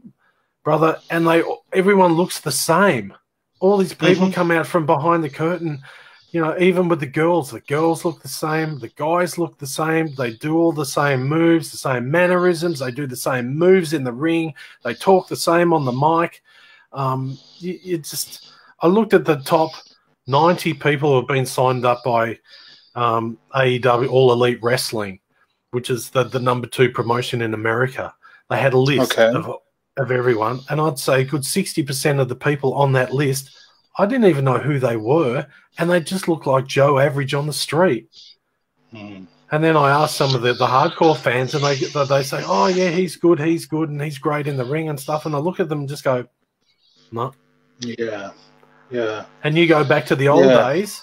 brother, and everyone looks the same. All these people come out from behind the curtain, you know, even with the girls look the same, the guys look the same, they do all the same moves, the same mannerisms, they do the same moves in the ring, they talk the same on the mic. I looked at the top 90 people who have been signed up by AEW, All Elite Wrestling, which is the number 2 promotion in America. They had a list of everyone, and I'd say a good 60% of the people on that list, I didn't even know who they were, and they just looked like Joe Average on the street. And then I asked some of the hardcore fans, and they say, oh yeah, he's good, and he's great in the ring and stuff, and I look at them and just go, no. Yeah. And you go back to the old days,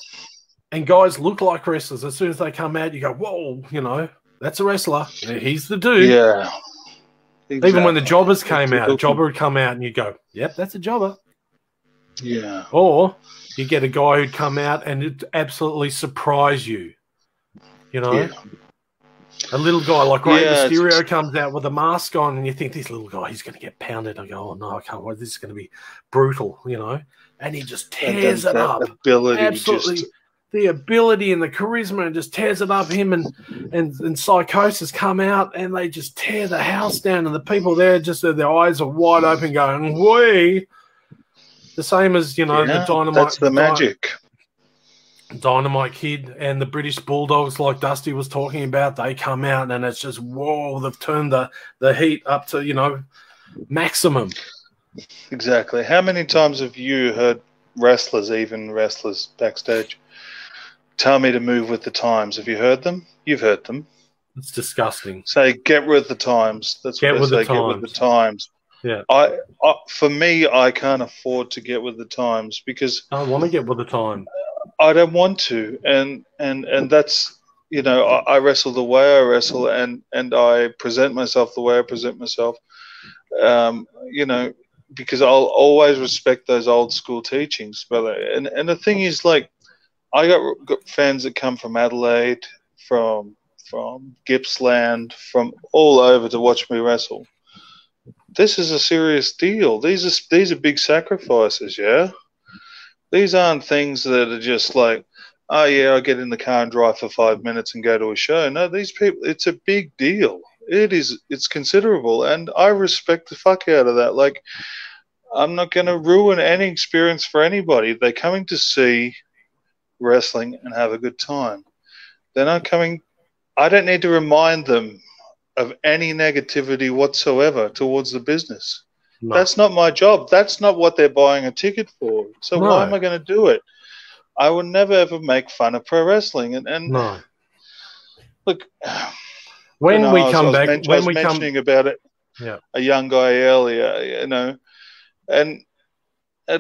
and guys look like wrestlers. As soon as they come out, you go, whoa, you know, that's a wrestler. He's the dude. Yeah. Exactly. Even when the jobbers came out, a jobber would come out, and you go, yep, that's a jobber. Yeah. Or you get a guy who'd come out and it'd absolutely surprise you. You know? Yeah. A little guy like Rey Mysterio comes out with a mask on, and you think, this little guy, he's going to get pounded. I go, oh no, I can't wait. This is going to be brutal, you know? And he just tears it up. Absolutely. The ability and the charisma, and just tears it up. Him and Psychosis come out, and they just tear the house down, and the people there, just their eyes are wide open going, wee. The same as, you know, the Dynamite. That's the magic. Dynamite Kid and the British Bulldogs, like Dusty was talking about, they come out, and it's just, whoa, they've turned the heat up to, you know, maximum. Exactly. How many times have you heard wrestlers, even wrestlers backstage, tell me to move with the times? Have you heard them? You've heard them. It's disgusting. Say, get with the times. That's what they say, get with the times. Yeah. For me, I can't afford to get with the times because I want to get with the time. I don't want to, and that's, you know, I wrestle the way I wrestle, and I present myself the way I present myself. You know, because I'll always respect those old school teachings, brother. And the thing is, like, I got fans that come from Adelaide, from Gippsland, from all over to watch me wrestle. This is a serious deal. These are big sacrifices, yeah? These aren't things that are just like, oh yeah, I'll get in the car and drive for 5 minutes and go to a show. No, these people, it's a big deal. It's considerable, and I respect the fuck out of that. Like, I'm not going to ruin any experience for anybody. They're coming to see wrestling and have a good time. They're not coming. I don't need to remind them of any negativity whatsoever towards the business. No. That's not my job. That's not what they're buying a ticket for. So why am I going to do it? I would never ever make fun of pro wrestling. And no. Look, when we come back, I was mentioning about it. Yeah. A young guy earlier, and I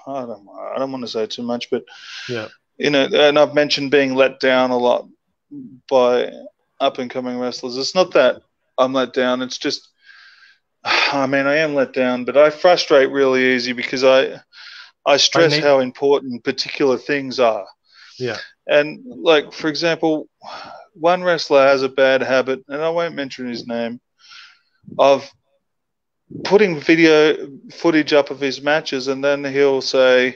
don't want to say too much, but yeah, and I've mentioned being let down a lot by up and coming wrestlers. It's not that I'm let down. It's just, I am let down, but I frustrate really easy because I stress how important particular things are. Yeah. And like, for example, one wrestler has a bad habit, and I won't mention his name, of putting video footage up of his matches, and then he'll say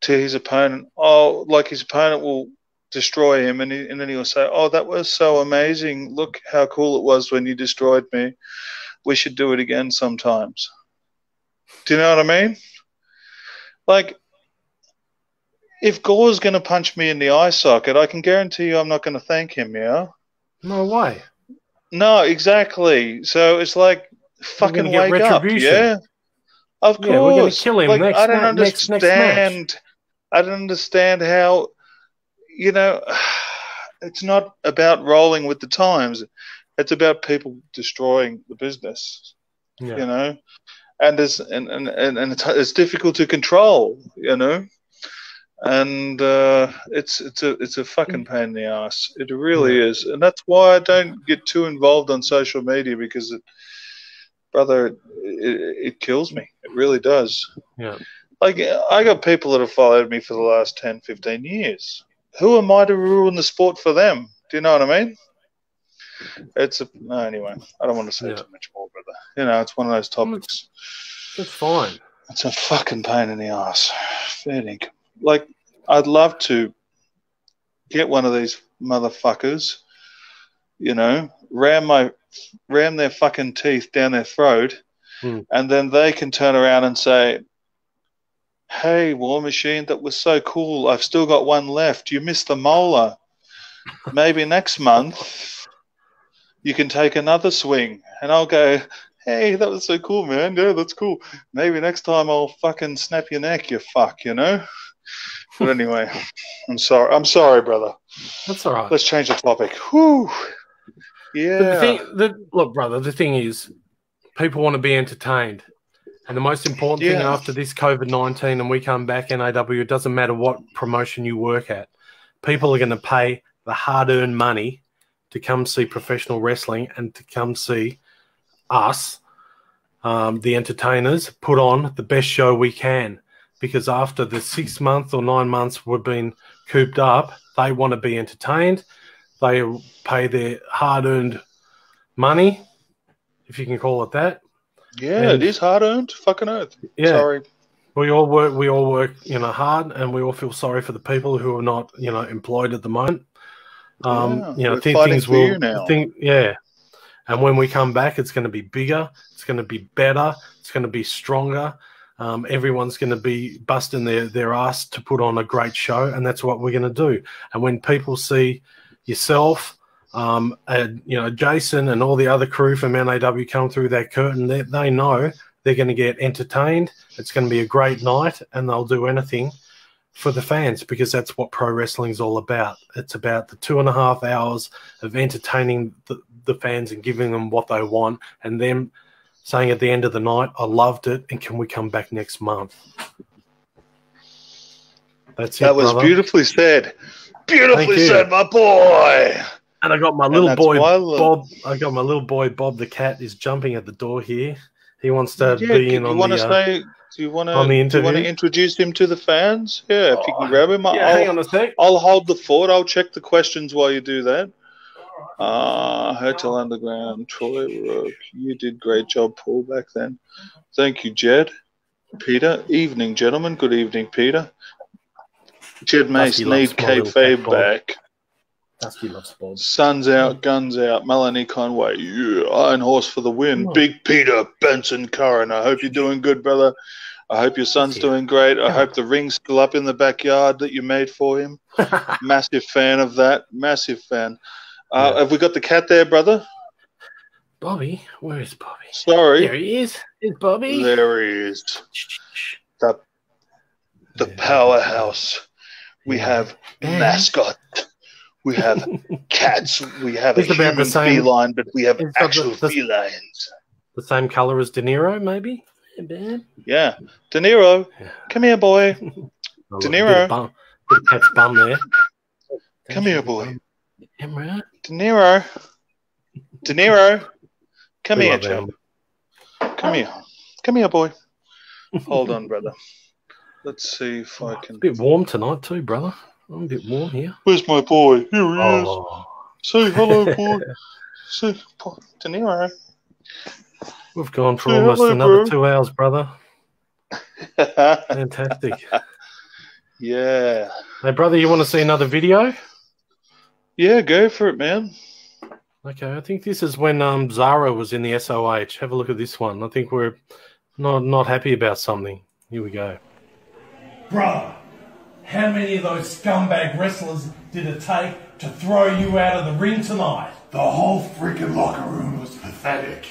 to his opponent, his opponent will destroy him, and then he'll say, "Oh, that was so amazing! Look how cool it was when you destroyed me. We should do it again sometimes." Do you know what I mean? Like, if Gore's going to punch me in the eye socket, I can guarantee you I'm not going to thank him, yeah? No way. No, exactly. So it's like, fucking wake up, yeah? Of course. We're going to kill him next I don't understand. Next match. I don't understand how, it's not about rolling with the times. It's about people destroying the business, and it's difficult to control, and it's a fucking pain in the ass. It really is, and that's why I don't get too involved on social media, because it kills me. It really does. Yeah. Like, I got people that have followed me for the last 10, 15 years. Who am I to ruin the sport for them? Do you know what I mean? Anyway, I don't want to say too much more, brother. It's one of those topics. That's fine. It's a fucking pain in the ass. Fair dinkum. Like, I'd love to get one of these motherfuckers, ram their fucking teeth down their throat, and then they can turn around and say, "Hey, War Machine, that was so cool. I've still got one left. You missed the molar. Maybe next month you can take another swing." And I'll go, "Hey, that was so cool, man. Yeah, that's cool. Maybe next time I'll fucking snap your neck, you fuck, But anyway, I'm sorry, brother. That's all right. Let's change the topic. Whew. Yeah. Look, brother, the thing is, people want to be entertained. And the most important thing after this COVID-19 and we come back, NAW, it doesn't matter what promotion you work at. People are going to pay the hard-earned money to come see professional wrestling and to come see us, the entertainers, put on the best show we can. Because after the 6 months or 9 months we've been cooped up, they want to be entertained. They pay their hard-earned money, if you can call it that. Yeah, it is hard-earned. Fucking earth. Yeah. Sorry. We all work, hard, and we all feel sorry for the people who are not, employed at the moment. Things will now. And when we come back, it's going to be bigger. It's going to be better. It's going to be stronger. Everyone's going to be busting their ass to put on a great show, and that's what we're going to do. And when people see yourself, Jason and all the other crew from NAW come through that curtain, they know they're going to get entertained. It's going to be a great night, and they'll do anything for the fans, because that's what pro wrestling is all about. It's about the 2.5 hours of entertaining the fans and giving them what they want, and them saying at the end of the night, "I loved it, and can we come back next month?" That's it. That was brother. Beautifully said. Beautifully said, my boy. And I got my little boy Bob. I got my little boy Bob the cat is jumping at the door here. He wants to be in on the. Do you want to introduce him to the fans? Yeah, if you can grab him. Hang on a sec. I'll hold the fort. I'll check the questions while you do that. Hotel Underground, Troy Rook. You did great job, Paul, back then. Thank you, Jed. Peter. Evening, gentlemen. Good evening, Peter. Jed Mace need kayfabe back. Husky loves Bob. Sun's out, guns out. Melanie Conway, yeah, Iron Horse for the win. Big Peter Benson Curran. I hope you're doing good, brother. I hope your son's doing great. I hope the ring's still up in the backyard that you made for him. Massive fan of that. Massive fan. Have we got the cat there, brother? Bobby? Where is Bobby? Sorry. There he is. Is Bobby? There he is. The powerhouse. We have mascot. We have cats. We have a human feline, but we have actual felines. The same color as De Niro, maybe? Yeah. De Niro, come here, boy. De Niro. Bit of cat's bum there. Come here, boy. De Niro. De Niro. Come here, Joe. Come here. Come here, boy. Hold on, brother. Let's see if I can... It's a bit warm tonight too, brother. I'm a bit warm here. Where's my boy? Here he is. Say hello, boy. Say, De Niro. We've gone for almost another 2 hours, brother. Fantastic. Yeah. Hey, brother, you want to see another video? Yeah, go for it, man. Okay, I think this is when Zara was in the SOH. Have a look at this one. I think we're not happy about something. Here we go. Brother, how many of those scumbag wrestlers did it take to throw you out of the ring tonight? The whole freaking locker room was pathetic.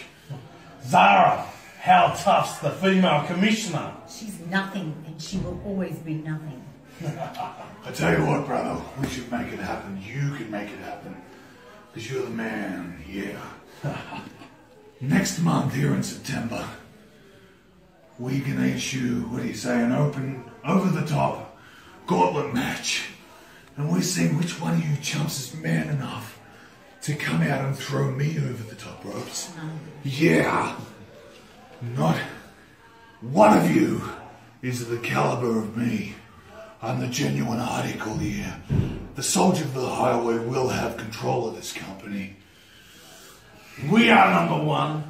Zara, how tough's the female commissioner? She's nothing, and she will always be nothing. I tell you what, brother, we should make it happen. You can make it happen. Because you're the man, yeah. Next month, here in September, we can issue, what do you say, an open, over-the-top gauntlet match. And we see which one of you chumps is man enough to come out and throw me over the top ropes. Yeah. Not one of you is of the caliber of me. I'm the genuine article here. The soldier of the highway will have control of this company. We are number one,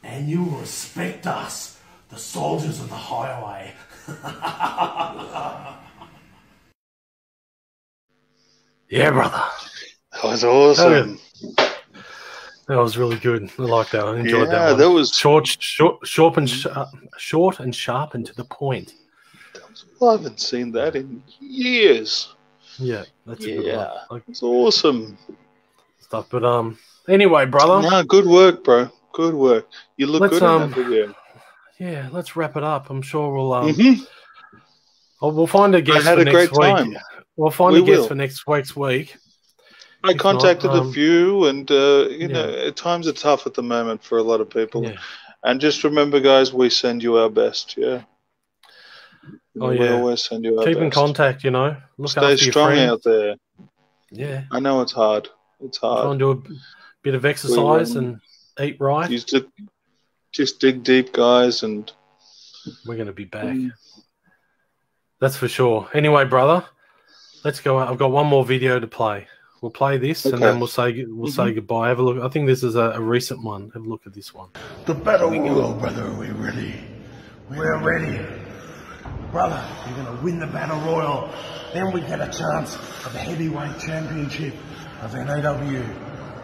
and you will respect us, the soldiers of the highway. Yeah, brother. That was awesome. That was really good. I like that. I enjoyed that one. That was short and sharp and to the point. I haven't seen that in years. Yeah, that's a good one. Like, it's awesome stuff. But anyway, brother. No, good work, bro. Good work. You look good in that video. Yeah, let's wrap it up. I'm sure we'll we'll find a guest for next week. Time. We'll find a guest for next week. I contacted a few, and you know, times are tough at the moment for a lot of people. Yeah. And just remember, guys, we send you our best. Yeah. We always send you our best. Keep in contact. You know, stay strong out there. Yeah. I know it's hard. It's hard. Try and do a bit of exercise and eat right. Just dig deep, guys, and we're going to be back. That's for sure. Anyway, brother, let's go. I've got one more video to play. We'll play this, and then we'll say goodbye. Have a look. I think this is a recent one. Have a look at this one. The battle royal, brother. Are we ready? We're ready. Brother, you're going to win the battle royal. Then we get a chance of the heavyweight championship of NAW.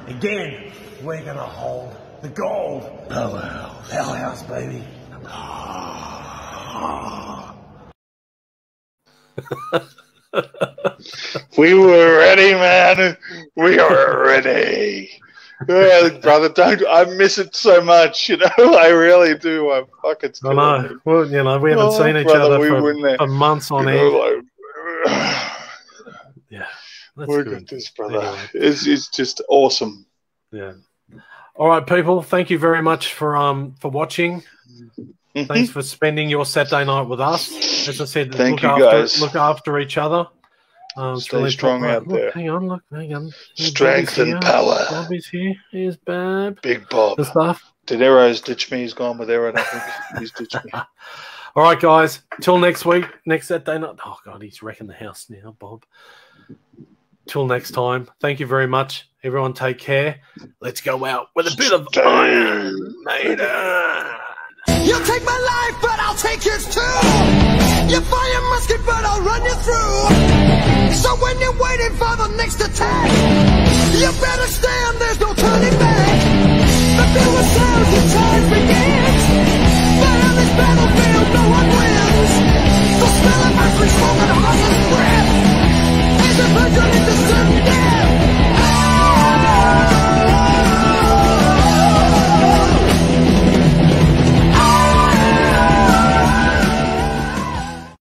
Again, we're going to hold the gold. Powerhouse. Powerhouse, baby. We were ready, man. We are ready. Yeah, brother, I miss it so much, you know. I really do. I'm fucking scared. I know. Well, you know, we haven't seen each other for months on end. Yeah, we're good, this brother. Anyway. It's just awesome. Yeah. All right, people. Thank you very much for watching. Thanks for spending your Saturday night with us. As I said, look after each other. Stay strong out there. Hang on. Strength and power. Bobby's here. Here's Bab. Big Bob. The stuff. De Niro's ditched me. He's gone with Aaron, I think. He's ditched me. All right, guys. Till next week. Next Saturday night. Oh, God, he's wrecking the house now, Bob. Till next time. Thank you very much. Everyone take care. Let's go out with a bit of Iron Maiden. You'll take my life, but I'll take yours too. You fire musket, but I'll run you through. So when you're waiting for the next attack, you better stand, there's no turning